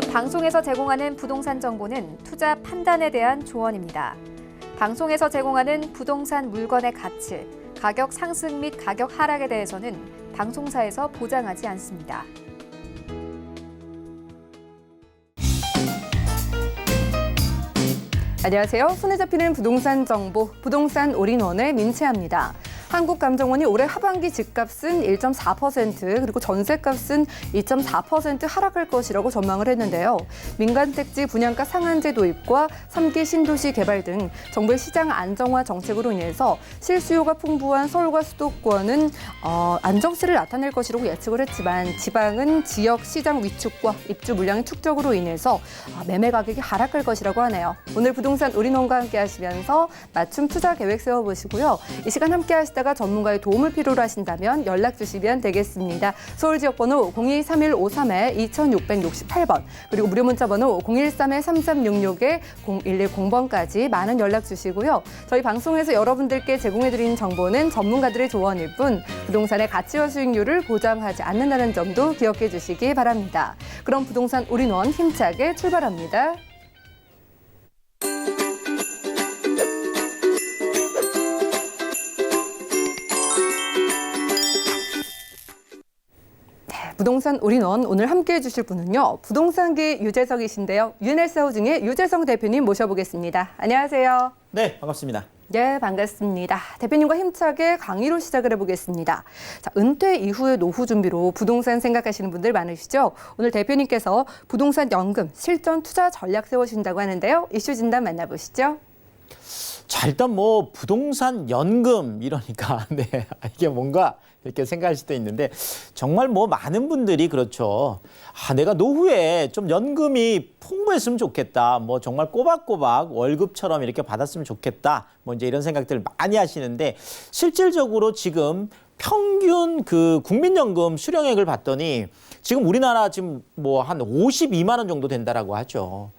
본 방송에서 제공하는 부동산 정보는 투자 판단에 대한 조언입니다. 방송에서 제공하는 부동산 물건의 가치, 가격 상승 및 가격 하락에 대해서는 방송사에서 보장하지 않습니다. 안녕하세요. 손에 잡히는 부동산 정보, 부동산 올인원의 민채합니다. 한국감정원이 올해 하반기 집값은 1.4% 그리고 전세값은 2.4% 하락할 것이라고 전망을 했는데요. 민간택지 분양가 상한제 도입과 3기 신도시 개발 등 정부의 시장 안정화 정책으로 인해서 실수요가 풍부한 서울과 수도권은 안정세를 나타낼 것이라고 예측을 했지만 지방은 지역 시장 위축과 입주 물량의 축적으로 인해서 매매 가격이 하락할 것이라고 하네요. 오늘 부동산 올인원과 함께 하시면서 맞춤 투자 계획 세워보시고요. 이 시간 함께 하시다가 전문가의 도움을 필요로 하신다면 연락 주시면 되겠습니다. 서울 지역번호 023153-2668번 그리고 무료 문자번호 013-3366-0110번까지 많은 연락 주시고요. 저희 방송에서 여러분들께 제공해드리는 정보는 전문가들의 조언일 뿐 부동산의 가치와 수익률을 보장하지 않는다는 점도 기억해 주시기 바랍니다. 그럼 부동산 올인원 힘차게 출발합니다. 부동산 올인원 오늘 함께해 주실 분은요. 부동산계 유재석이신데요. 유엔엘사우증의 유재석 대표님 모셔보겠습니다. 안녕하세요. 네, 반갑습니다. 네, 반갑습니다. 대표님과 힘차게 강의로 시작을 해보겠습니다. 자, 은퇴 이후의 노후 준비로 부동산 생각하시는 분들 많으시죠? 오늘 대표님께서 부동산 연금 실전 투자 전략 세우신다고 하는데요. 이슈 진단 만나보시죠. 자, 일단 뭐 부동산 연금 이러니까 네, 이게 뭔가 이렇게 생각할 수도 있는데 정말 뭐 많은 분들이 그렇죠. 내가 노후에 좀 연금이 풍부했으면 좋겠다. 뭐 정말 꼬박꼬박 월급처럼 이렇게 받았으면 좋겠다. 뭐 이제 이런 생각들을 많이 하시는데 실질적으로 지금 평균 그 국민연금 수령액을 봤더니 지금 우리나라 지금 뭐 한 52만 원 정도 된다라고 하죠.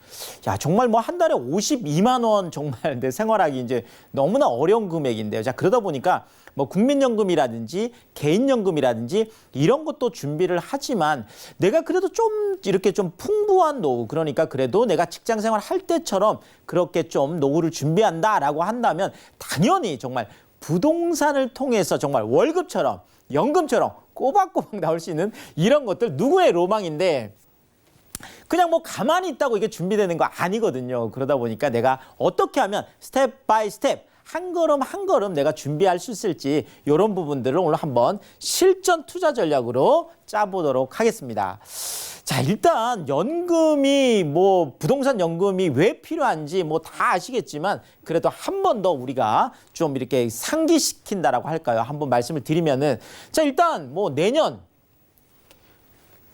야, 정말 뭐 한 달에 52만 원 정말 내 생활하기 이제 너무나 어려운 금액인데요. 자, 그러다 보니까 뭐 국민연금이라든지 개인연금이라든지 이런 것도 준비를 하지만 내가 그래도 좀 이렇게 좀 풍부한 노후, 그러니까 그래도 내가 직장 생활 할 때처럼 그렇게 좀 노후를 준비한다라고 한다면 당연히 정말 부동산을 통해서 정말 월급처럼 연금처럼 꼬박꼬박 나올 수 있는 이런 것들 누구의 로망인데 그냥 뭐 가만히 있다고 이게 준비되는 거 아니거든요. 그러다 보니까 내가 어떻게 하면 스텝 바이 스텝 한 걸음 한 걸음 내가 준비할 수 있을지 이런 부분들을 오늘 한번 실전 투자 전략으로 짜보도록 하겠습니다. 자, 일단 연금이 뭐 부동산 연금이 왜 필요한지 뭐 다 아시겠지만 그래도 한 번 더 우리가 좀 이렇게 상기시킨다라고 할까요? 한번 말씀을 드리면은 자, 일단 뭐 내년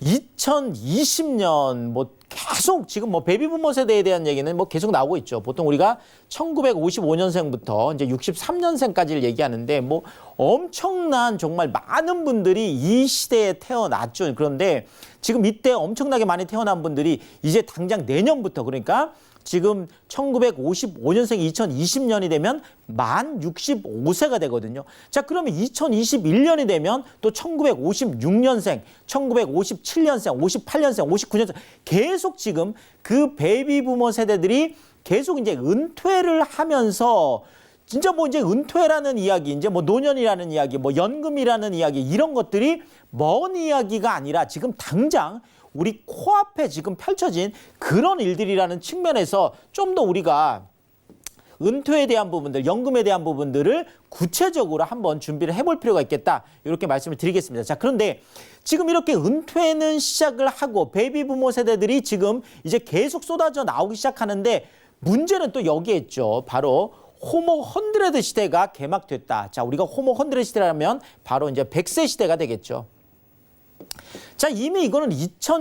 2020년 뭐 계속 지금 뭐 베이비부머 세대에 대한 얘기는 뭐 계속 나오고 있죠. 보통 우리가 1955년생부터 이제 63년생까지를 얘기하는데 뭐 엄청난 정말 많은 분들이 이 시대에 태어났죠. 그런데 지금 이때 엄청나게 많이 태어난 분들이 이제 당장 내년부터 그러니까 지금 1955년생이 2020년이 되면 만 65세가 되거든요. 자, 그러면 2021년이 되면 또 1956년생, 1957년생, 58년생, 59년생 계속 지금 그 베이비부머 세대들이 계속 이제 은퇴를 하면서 진짜 뭐 이제 은퇴라는 이야기, 이제 뭐 노년이라는 이야기, 뭐 연금이라는 이야기 이런 것들이 먼 이야기가 아니라 지금 당장 우리 코앞에 지금 펼쳐진 그런 일들이라는 측면에서 좀 더 우리가 은퇴에 대한 부분들, 연금에 대한 부분들을 구체적으로 한번 준비를 해볼 필요가 있겠다. 이렇게 말씀을 드리겠습니다. 자, 그런데 지금 이렇게 은퇴는 시작을 하고 베이비부머 세대들이 지금 이제 계속 쏟아져 나오기 시작하는데 문제는 또 여기에 있죠. 바로 호모 헌드레드 시대가 개막됐다. 자, 우리가 호모 헌드레드 시대라면 바로 이제 100세 시대가 되겠죠. 자, 이미 이거는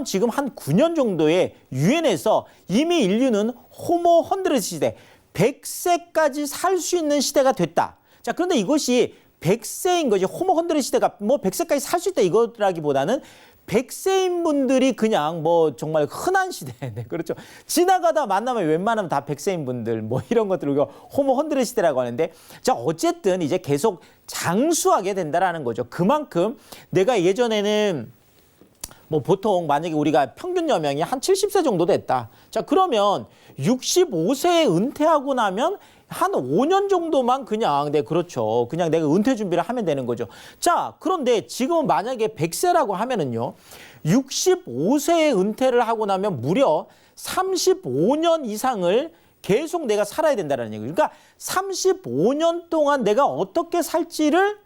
지금 한 9년 정도에 유엔에서 이미 인류는 호모 헌드레드 시대, 100세까지 살 수 있는 시대가 됐다. 자, 그런데 이것이 100세인 거지. 호모 헌드레드 시대가 뭐 100세까지 살 수 있다 이거라기보다는 100세인 분들이 그냥 뭐 정말 흔한 시대. 네, 그렇죠. 지나가다 만나면 웬만하면 다 100세인 분들 뭐 이런 것들 우리가 호모 헌드레드 시대라고 하는데 자, 어쨌든 이제 계속 장수하게 된다라는 거죠. 그만큼 내가 예전에는 뭐 보통 만약에 우리가 평균 여명이 한 70세 정도 됐다. 자, 그러면 65세에 은퇴하고 나면 한 5년 정도만 그냥, 네, 그렇죠. 그냥 내가 은퇴 준비를 하면 되는 거죠. 자, 그런데 지금은 만약에 100세라고 하면은요, 65세에 은퇴를 하고 나면 무려 35년 이상을 계속 내가 살아야 된다는 얘기예요. 그러니까 35년 동안 내가 어떻게 살지를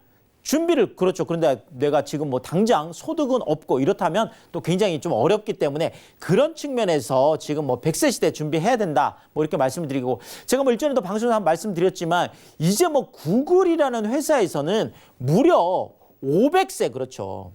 준비를, 그렇죠. 그런데 내가 지금 뭐 당장 소득은 없고 이렇다면 또 굉장히 좀 어렵기 때문에 그런 측면에서 지금 뭐 100세 시대 준비해야 된다. 뭐 이렇게 말씀을 드리고, 제가 뭐 일전에도 방송에서 한번 말씀드렸지만 이제 뭐 구글이라는 회사에서는 무려 500세, 그렇죠.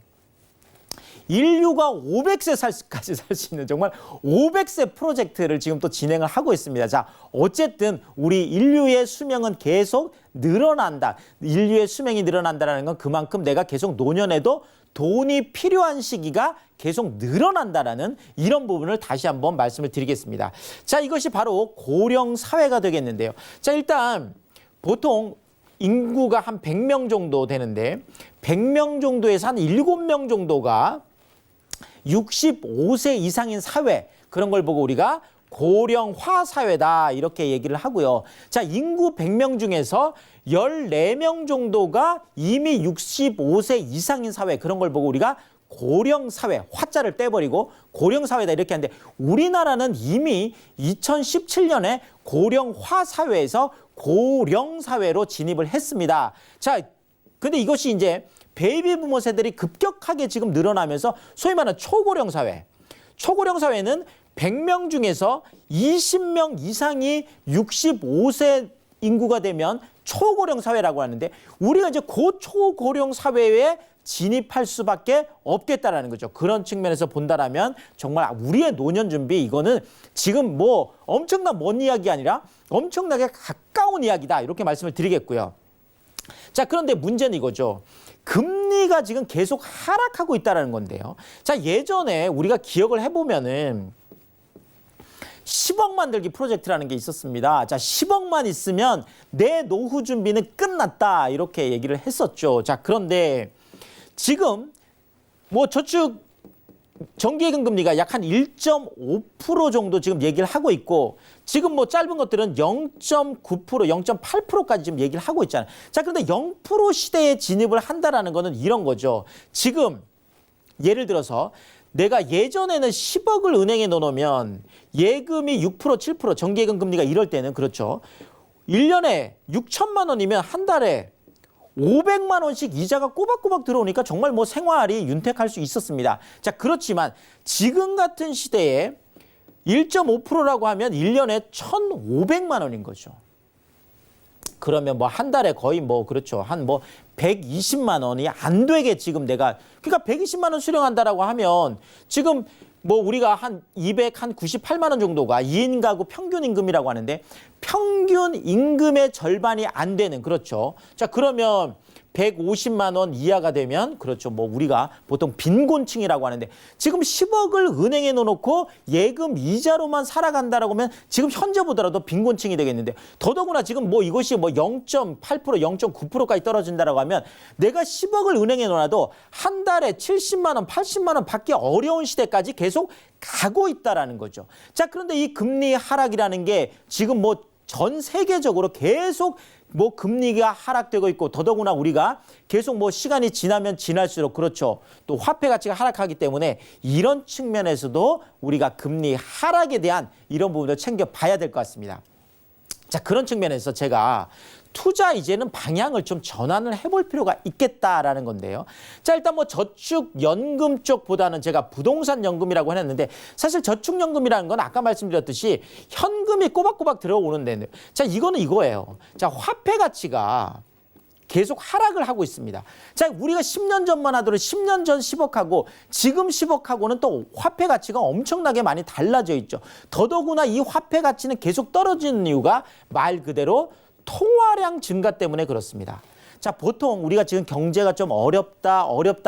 인류가 500세까지 살 수 있는 정말 500세 프로젝트를 지금 또 진행을 하고 있습니다. 자, 어쨌든 우리 인류의 수명은 계속 늘어난다. 인류의 수명이 늘어난다는 건 그만큼 내가 계속 노년에도 돈이 필요한 시기가 계속 늘어난다라는 이런 부분을 다시 한번 말씀을 드리겠습니다. 자, 이것이 바로 고령 사회가 되겠는데요. 자, 일단 보통 인구가 한 100명 정도 되는데 100명 정도에서 한 7명 정도가 65세 이상인 사회, 그런 걸 보고 우리가 고령화 사회다 이렇게 얘기를 하고요. 자, 인구 100명 중에서 14명 정도가 이미 65세 이상인 사회, 그런 걸 보고 우리가 고령사회, 화자를 떼버리고 고령사회다 이렇게 하는데, 우리나라는 이미 2017년에 고령화 사회에서 고령사회로 진입을 했습니다. 자, 근데 이것이 이제 베이비 부모 세대들이 급격하게 지금 늘어나면서 소위 말하는 초고령 사회. 초고령 사회는 100명 중에서 20명 이상이 65세 인구가 되면 초고령 사회라고 하는데, 우리가 이제 고초고령 사회에 진입할 수밖에 없겠다라는 거죠. 그런 측면에서 본다라면 정말 우리의 노년 준비, 이거는 지금 뭐 엄청난 먼 이야기 아니라 엄청나게 가까운 이야기다 이렇게 말씀을 드리겠고요. 자, 그런데 문제는 이거죠. 금리가 지금 계속 하락하고 있다는 건데요. 자, 예전에 우리가 기억을 해보면은 10억 만들기 프로젝트라는 게 있었습니다. 자, 10억만 있으면 내 노후 준비는 끝났다 이렇게 얘기를 했었죠. 자, 그런데 지금 뭐 저축 정기예금 금리가 약 한 1.5% 정도 지금 얘기를 하고 있고, 지금 뭐 짧은 것들은 0.9%, 0.8%까지 지금 얘기를 하고 있잖아요. 자, 그런데 0% 시대에 진입을 한다라는 거는 이런 거죠. 지금 예를 들어서 내가 예전에는 10억을 은행에 넣어놓으면 예금이 6%, 7%, 정기예금 금리가 이럴 때는, 그렇죠, 1년에 6천만 원이면 한 달에 500만 원씩 이자가 꼬박꼬박 들어오니까 정말 뭐 생활이 윤택할 수 있었습니다. 자, 그렇지만 지금 같은 시대에 1.5%라고 하면 1년에 1,500만 원인 거죠. 그러면 뭐 한 달에 거의 뭐, 그렇죠, 한 뭐 120만 원이 안 되게 지금 내가, 그러니까 120만 원 수령한다라고 하면 지금 뭐 우리가 한 298만 원 정도가 2인 가구 평균 임금이라고 하는데, 평균 임금의 절반이 안 되는, 그렇죠. 자, 그러면 150만 원 이하가 되면, 그렇죠, 뭐 우리가 보통 빈곤층이라고 하는데, 지금 10억을 은행에 넣어놓고 예금 이자로만 살아간다라고 하면 지금 현재 보더라도 빈곤층이 되겠는데, 더더구나 지금 뭐 이것이 뭐 0.8%, 0.9%까지 떨어진다라고 하면 내가 10억을 은행에 넣어놔도 한 달에 70만 원, 80만 원 받기 어려운 시대까지 계속 가고 있다라는 거죠. 자, 그런데 이 금리 하락이라는 게 지금 뭐 전 세계적으로 계속 뭐 금리가 하락되고 있고, 더더구나 우리가 계속 뭐 시간이 지나면 지날수록, 그렇죠, 또 화폐 가치가 하락하기 때문에 이런 측면에서도 우리가 금리 하락에 대한 이런 부분을 챙겨봐야 될 것 같습니다. 자, 그런 측면에서 제가 투자 이제는 방향을 좀 전환을 해볼 필요가 있겠다라는 건데요. 자, 일단 뭐 저축연금 쪽보다는 제가 부동산연금이라고 해놨는데, 사실 저축연금이라는 건 아까 말씀드렸듯이 현금이 꼬박꼬박 들어오는데, 자, 이거는 이거예요. 자, 화폐 가치가 계속 하락을 하고 있습니다. 자, 우리가 10년 전만 하더라도 10년 전 10억하고 지금 10억하고는 또 화폐 가치가 엄청나게 많이 달라져 있죠. 더더구나 이 화폐 가치는 계속 떨어지는 이유가 말 그대로 통화량 증가 때문에 그렇습니다. 자, 보통 우리가 지금 경제가 좀 어렵다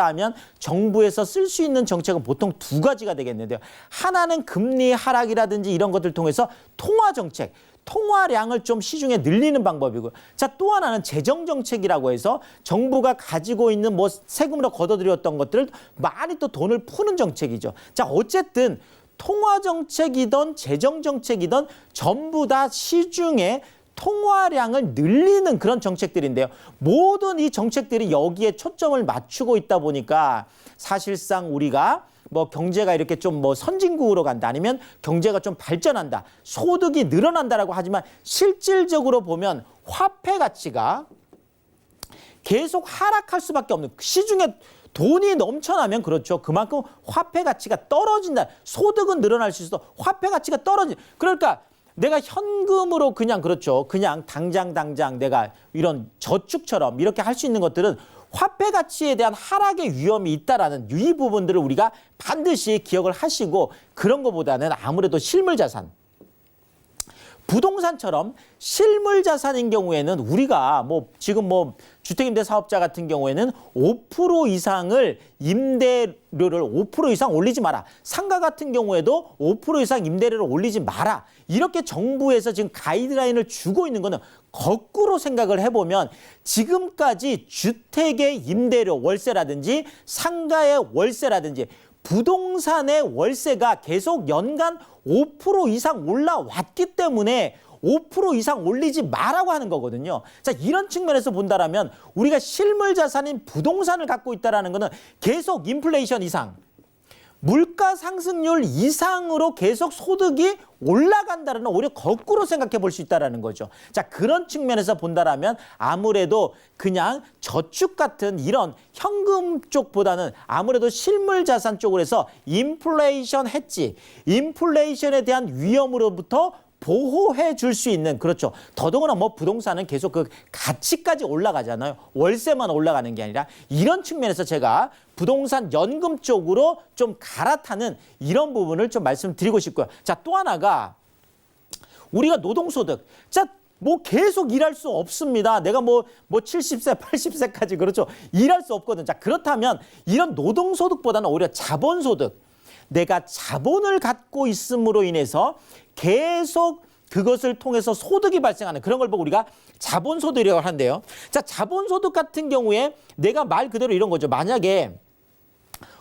하면 정부에서 쓸 수 있는 정책은 보통 두 가지가 되겠는데요. 하나는 금리 하락이라든지 이런 것들 통해서 통화 정책, 통화량을 좀 시중에 늘리는 방법이고요. 자, 또 하나는 재정 정책이라고 해서 정부가 가지고 있는 뭐 세금으로 걷어들였던 것들을 많이 또 돈을 푸는 정책이죠. 자, 어쨌든 통화 정책이든 재정 정책이든 전부 다 시중에 통화량을 늘리는 그런 정책들인데요. 모든 이 정책들이 여기에 초점을 맞추고 있다 보니까 사실상 우리가 뭐 경제가 이렇게 좀 뭐 선진국으로 간다 아니면 경제가 좀 발전한다, 소득이 늘어난다라고 하지만 실질적으로 보면 화폐 가치가 계속 하락할 수밖에 없는, 시중에 돈이 넘쳐나면 그렇죠. 그만큼 화폐 가치가 떨어진다. 소득은 늘어날 수 있어도 화폐 가치가 떨어진다. 그러니까 내가 현금으로 그냥 그렇죠. 그냥 당장 내가 이런 저축처럼 이렇게 할 수 있는 것들은 화폐 가치에 대한 하락의 위험이 있다라는 이 부분들을 우리가 반드시 기억을 하시고, 그런 것보다는 아무래도 실물 자산, 부동산처럼 실물 자산인 경우에는 우리가 뭐 지금 뭐 주택임대 사업자 같은 경우에는 5% 이상을 임대료를 5% 이상 올리지 마라. 상가 같은 경우에도 5% 이상 임대료를 올리지 마라. 이렇게 정부에서 지금 가이드라인을 주고 있는 거는 거꾸로 생각을 해보면 지금까지 주택의 임대료 월세라든지 상가의 월세라든지 부동산의 월세가 계속 연간 5% 이상 올라왔기 때문에 5% 이상 올리지 마라고 하는 거거든요. 자, 이런 측면에서 본다라면 우리가 실물 자산인 부동산을 갖고 있다라는 거는 계속 인플레이션 이상, 물가 상승률 이상으로 계속 소득이 올라간다는, 오히려 거꾸로 생각해 볼 수 있다는 거죠. 자, 그런 측면에서 본다라면 아무래도 그냥 저축 같은 이런 현금 쪽보다는 아무래도 실물 자산 쪽으로 해서 인플레이션 해지, 인플레이션에 대한 위험으로부터 보호해 줄 수 있는, 그렇죠. 더더구나 뭐 부동산은 계속 그 가치까지 올라가잖아요. 월세만 올라가는 게 아니라, 이런 측면에서 제가 부동산 연금 쪽으로 좀 갈아타는 이런 부분을 좀 말씀드리고 싶고요. 자, 또 하나가 우리가 노동소득. 자, 뭐 계속 일할 수 없습니다. 내가 뭐 70세, 80세까지 그렇죠. 일할 수 없거든. 자, 그렇다면 이런 노동소득보다는 오히려 자본소득. 내가 자본을 갖고 있음으로 인해서 계속 그것을 통해서 소득이 발생하는 그런 걸 보고 우리가 자본소득이라고 하는데요. 자, 자본소득 같은 경우에 내가 말 그대로 이런 거죠. 만약에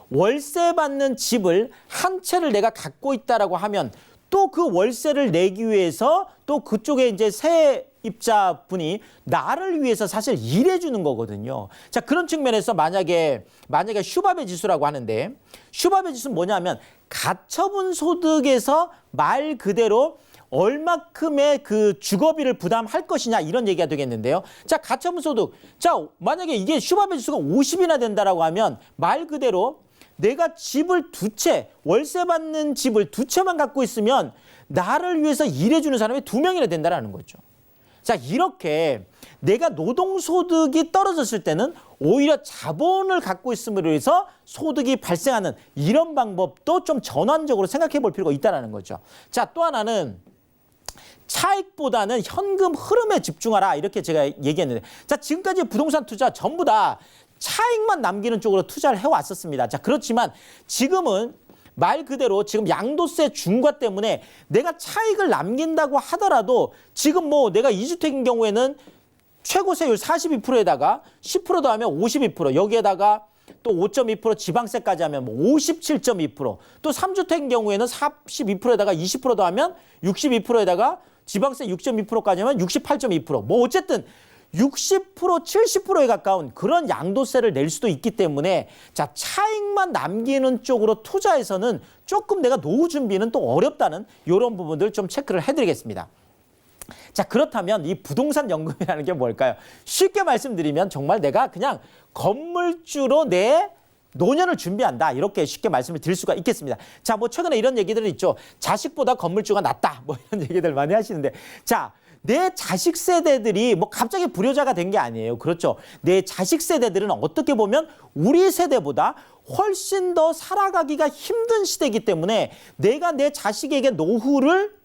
월세 받는 집을 한 채를 내가 갖고 있다라고 하면 또 그 월세를 내기 위해서 또 그쪽에 이제 세입자분이 나를 위해서 사실 일해 주는 거거든요. 자, 그런 측면에서 만약에 슈바베 지수라고 하는데, 슈바베 지수는 뭐냐면 가처분 소득에서 말 그대로 얼마큼의 그 주거비를 부담할 것이냐, 이런 얘기가 되겠는데요. 자, 가처분 소득. 자, 만약에 이게 슈바베 지수가 50이나 된다라고 하면 말 그대로 내가 집을 두 채, 월세 받는 집을 두 채만 갖고 있으면 나를 위해서 일해주는 사람이 2명이나 된다는 거죠. 자, 이렇게 내가 노동소득이 떨어졌을 때는 오히려 자본을 갖고 있음으로 해서 소득이 발생하는 이런 방법도 좀 전환적으로 생각해 볼 필요가 있다는 거죠. 자, 또 하나는 차익보다는 현금 흐름에 집중하라, 이렇게 제가 얘기했는데, 자, 지금까지 부동산 투자 전부 다 차익만 남기는 쪽으로 투자를 해왔었습니다. 자, 그렇지만 지금은 말 그대로 지금 양도세 중과 때문에 내가 차익을 남긴다고 하더라도 지금 뭐 내가 2주택인 경우에는 최고세율 42%에다가 10% 더하면 52%, 여기에다가 또 5.2% 지방세까지 하면 뭐 57.2%, 또 3주택인 경우에는 42%에다가 20% 더하면 62%에다가 지방세 6.2%까지 하면 68.2%, 뭐 어쨌든 60%, 70%에 가까운 그런 양도세를 낼 수도 있기 때문에, 자, 차익만 남기는 쪽으로 투자해서는 조금 내가 노후 준비는 또 어렵다는 이런 부분들 좀 체크를 해드리겠습니다. 자, 그렇다면 이 부동산 연금이라는 게 뭘까요? 쉽게 말씀드리면 정말 내가 그냥 건물주로 내 노년을 준비한다, 이렇게 쉽게 말씀을 드릴 수가 있겠습니다. 자, 뭐 최근에 이런 얘기들이 있죠. 자식보다 건물주가 낫다, 뭐 이런 얘기들 많이 하시는데, 자, 내 자식 세대들이 뭐 갑자기 불효자가 된 게 아니에요. 그렇죠. 내 자식 세대들은 어떻게 보면 우리 세대보다 훨씬 더 살아가기가 힘든 시대이기 때문에 내가 내 자식에게 노후를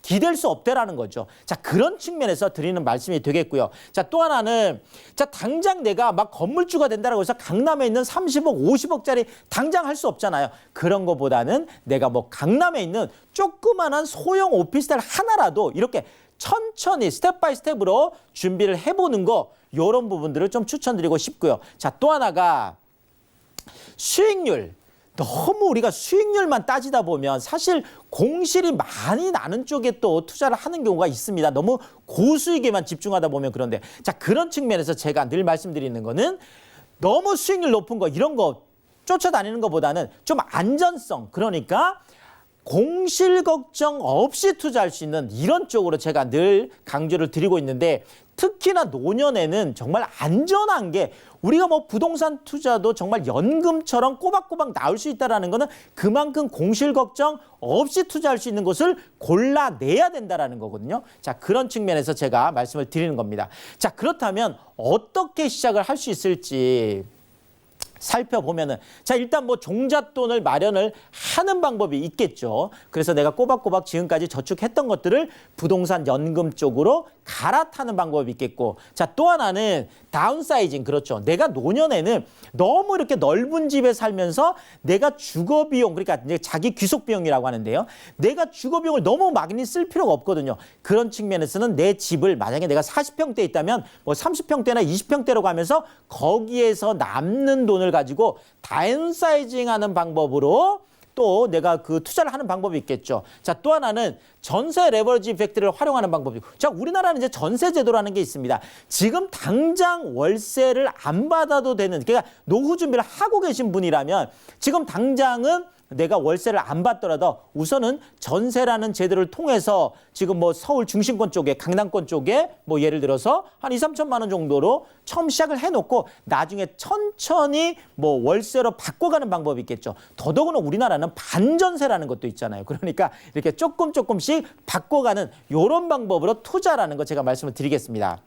기댈 수 없다라는 거죠. 자, 그런 측면에서 드리는 말씀이 되겠고요. 자, 또 하나는 자, 당장 내가 막 건물주가 된다라고 해서 강남에 있는 30억, 50억짜리 당장 할 수 없잖아요. 그런 거보다는 내가 뭐 강남에 있는 조그만한 소형 오피스텔 하나라도 이렇게 천천히 스텝 바이 스텝으로 준비를 해보는 거, 이런 부분들을 좀 추천드리고 싶고요. 자, 또 하나가 수익률. 너무 우리가 수익률만 따지다 보면 사실 공실이 많이 나는 쪽에 또 투자를 하는 경우가 있습니다. 너무 고수익에만 집중하다 보면. 그런데 자, 그런 측면에서 제가 늘 말씀드리는 거는 너무 수익률 높은 거 이런 거 쫓아다니는 것보다는 좀 안전성, 그러니까 공실 걱정 없이 투자할 수 있는 이런 쪽으로 제가 늘 강조를 드리고 있는데, 특히나 노년에는 정말 안전한 게, 우리가 뭐 부동산 투자도 정말 연금처럼 꼬박꼬박 나올 수 있다는 거는 그만큼 공실 걱정 없이 투자할 수 있는 곳을 골라내야 된다는 거거든요. 자, 그런 측면에서 제가 말씀을 드리는 겁니다. 자, 그렇다면 어떻게 시작을 할 수 있을지 살펴보면은, 자, 일단 뭐 종잣돈을 마련을 하는 방법이 있겠죠. 그래서 내가 꼬박꼬박 지금까지 저축했던 것들을 부동산 연금 쪽으로 갈아타는 방법이 있겠고, 자, 또 하나는 다운사이징. 그렇죠. 내가 노년에는 너무 이렇게 넓은 집에 살면서 내가 주거비용, 그러니까 이제 자기 귀속비용이라고 하는데요, 내가 주거비용을 너무 많이 쓸 필요가 없거든요. 그런 측면에서는 내 집을 만약에 내가 40평대 있다면 뭐 30평대나 20평대로 가면서 거기에서 남는 돈을 가지고 다운사이징하는 방법으로 또 내가 그 투자를 하는 방법이 있겠죠. 자, 또 하나는 전세 레버리지 이펙트를 활용하는 방법이고, 자, 우리나라는 이제 전세 제도라는 게 있습니다. 지금 당장 월세를 안 받아도 되는, 그러니까 노후 준비를 하고 계신 분이라면 지금 당장은 내가 월세를 안 받더라도 우선은 전세라는 제도를 통해서 지금 뭐 서울 중심권 쪽에, 강남권 쪽에 뭐 예를 들어서 한 2, 3천만 원 정도로 처음 시작을 해놓고 나중에 천천히 뭐 월세로 바꿔가는 방법이 있겠죠. 더더구나 우리나라는 반전세라는 것도 있잖아요. 그러니까 이렇게 조금씩 바꿔가는 이런 방법으로 투자라는 거 제가 말씀을 드리겠습니다.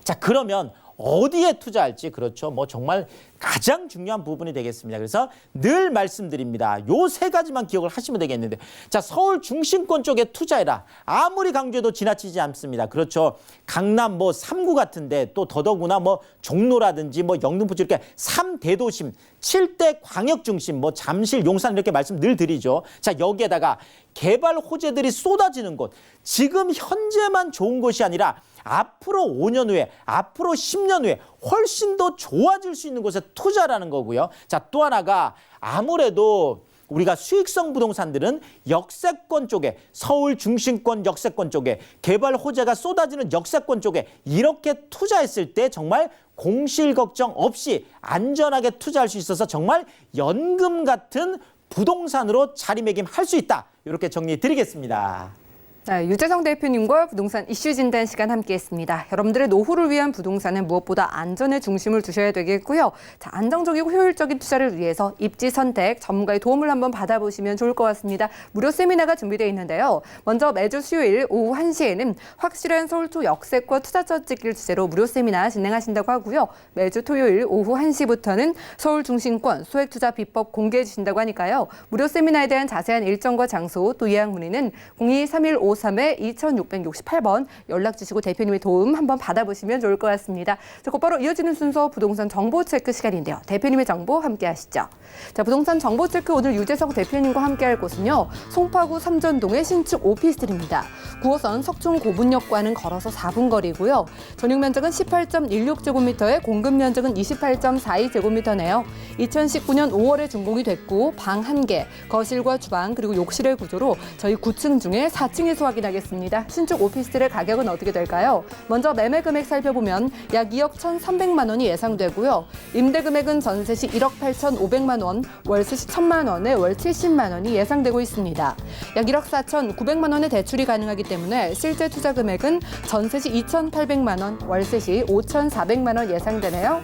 자, 그러면 어디에 투자할지, 그렇죠. 뭐 정말 가장 중요한 부분이 되겠습니다. 그래서 늘 말씀드립니다. 요 세 가지만 기억을 하시면 되겠는데, 자, 서울 중심권 쪽에 투자해라. 아무리 강조해도 지나치지 않습니다. 그렇죠. 강남 뭐 3구 같은데, 또 더더구나 뭐 종로라든지 뭐 영등포 이렇게 3대도심, 7대 광역 중심, 뭐 잠실, 용산 이렇게 말씀 늘 드리죠. 자, 여기에다가 개발 호재들이 쏟아지는 곳, 지금 현재만 좋은 곳이 아니라 앞으로 5년 후에, 앞으로 10년 후에 훨씬 더 좋아질 수 있는 곳에 투자라는 거고요. 자, 또 하나가 아무래도 우리가 수익성 부동산들은 역세권 쪽에, 서울 중심권 역세권 쪽에, 개발 호재가 쏟아지는 역세권 쪽에 이렇게 투자했을 때 정말 공실 걱정 없이 안전하게 투자할 수 있어서 정말 연금 같은 부동산으로 자리매김할 수 있다. 이렇게 정리해 드리겠습니다. 네, 유재성 대표님과 부동산 이슈 진단 시간 함께했습니다. 여러분들의 노후를 위한 부동산은 무엇보다 안전에 중심을 두셔야 되겠고요. 자, 안정적이고 효율적인 투자를 위해서 입지 선택 전문가의 도움을 한번 받아보시면 좋을 것 같습니다. 무료 세미나가 준비되어 있는데요. 먼저 매주 수요일 오후 1시에는 확실한 서울초 역세권 투자 찾기를 주제로 무료 세미나 진행하신다고 하고요. 매주 토요일 오후 1시부터는 서울 중심권 소액 투자 비법 공개해 주신다고 하니까요. 무료 세미나에 대한 자세한 일정과 장소, 또 예약 문의는 02-3153-2668번 연락 주시고 대표님의 도움 한번 받아보시면 좋을 것 같습니다. 자, 곧바로 이어지는 순서 부동산 정보 체크 시간인데요. 대표님의 정보 함께 하시죠. 자, 부동산 정보 체크 오늘 유재석 대표님과 함께 할 곳은요. 송파구 삼전동의 신축 오피스텔입니다. 9호선 석촌 고분역과는 걸어서 4분 거리고요. 전용 면적은 18.16제곱미터에 공급 면적은 28.42제곱미터네요. 2019년 5월에 준공이 됐고 방 1개, 거실과 주방 그리고 욕실의 구조로 저희 9층 중에 4층에서 확인하겠습니다. 신축 오피스텔의 가격은 어떻게 될까요? 먼저 매매 금액 살펴보면 약 2억 1,300만 원이 예상되고요. 임대 금액은 전세 시 1억 8,500만 원, 월세 시 1,000만 원에 월 70만 원이 예상되고 있습니다. 약 1억 4,900만 원의 대출이 가능하기 때문에 실제 투자 금액은 전세 시 2,800만 원, 월세 시 5,400만 원 예상되네요.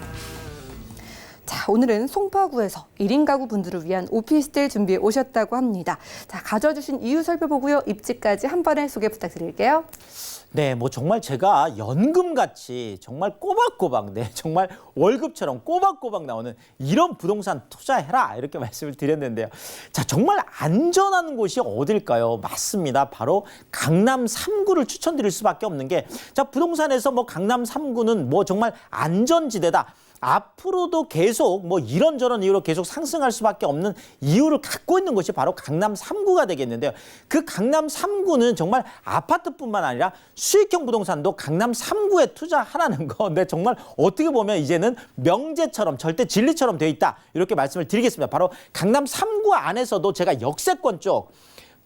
자, 오늘은 송파구에서 1인 가구 분들을 위한 오피스텔 준비해 오셨다고 합니다. 자, 가져주신 이유 살펴보고요. 입지까지 한 번에 소개 부탁드릴게요. 네, 뭐 정말 제가 연금같이 정말 꼬박꼬박, 네, 정말 월급처럼 꼬박꼬박 나오는 이런 부동산 투자해라 이렇게 말씀을 드렸는데요. 자, 정말 안전한 곳이 어딜까요? 맞습니다. 바로 강남 3구를 추천드릴 수밖에 없는 게, 자, 부동산에서 뭐 강남 3구는 뭐 정말 안전지대다. 앞으로도 계속 뭐 이런저런 이유로 계속 상승할 수밖에 없는 이유를 갖고 있는 것이 바로 강남 3구가 되겠는데요. 그 강남 3구는 정말 아파트뿐만 아니라 수익형 부동산도 강남 3구에 투자하라는 거. 네, 정말 어떻게 보면 이제는 명제처럼 절대 진리처럼 되어 있다. 이렇게 말씀을 드리겠습니다. 바로 강남 3구 안에서도 제가 역세권 쪽,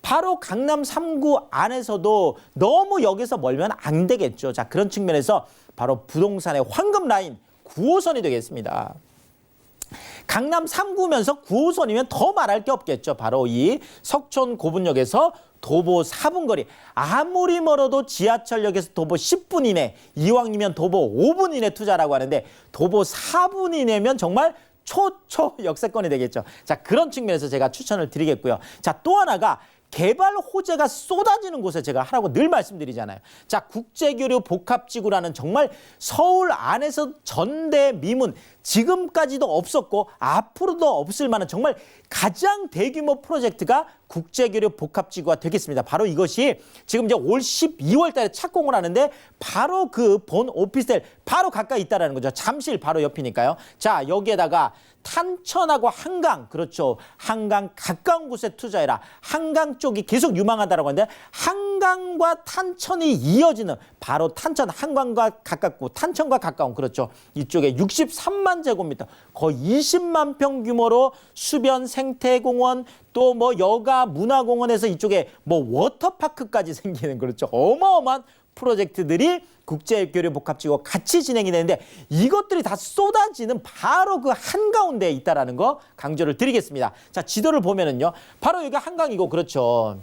바로 강남 3구 안에서도 너무 여기서 멀면 안 되겠죠. 자, 그런 측면에서 바로 부동산의 황금 라인 9호선이 되겠습니다. 강남 3구면서 9호선이면 더 말할 게 없겠죠. 바로 이 석촌 고분역에서 도보 4분 거리. 아무리 멀어도 지하철역에서 도보 10분 이내, 이왕이면 도보 5분 이내 투자라고 하는데 도보 4분 이내면 정말 초초 역세권이 되겠죠. 자, 그런 측면에서 제가 추천을 드리겠고요. 자, 또 하나가 개발 호재가 쏟아지는 곳에 제가 하라고 늘 말씀드리잖아요. 자, 국제교류 복합지구라는 정말 서울 안에서 전대미문, 지금까지도 없었고 앞으로도 없을 만한 정말 가장 대규모 프로젝트가 국제교류 복합지구가 되겠습니다. 바로 이것이 지금 이제 올 12월 달에 착공을 하는데 바로 그 본 오피스텔 바로 가까이 있다라는 거죠. 잠실 바로 옆이니까요. 자, 여기에다가 탄천하고 한강, 그렇죠. 한강 가까운 곳에 투자해라. 한강 쪽이 계속 유망하다라고 하는데 한강과 탄천이 이어지는 바로 탄천, 한강과 가깝고 탄천과 가까운, 그렇죠. 이쪽에 63만 제곱미터, 거의 20만 평 규모로 수변 생태공원, 또 뭐 여가 문화공원에서 이쪽에 뭐 워터파크까지 생기는, 그렇죠. 어마어마한 프로젝트들이 국제교류 복합지구가 같이 진행이 되는데 이것들이 다 쏟아지는 바로 그 한가운데에 있다라는 거 강조를 드리겠습니다. 자, 지도를 보면은요. 바로 여기가 한강이고, 그렇죠.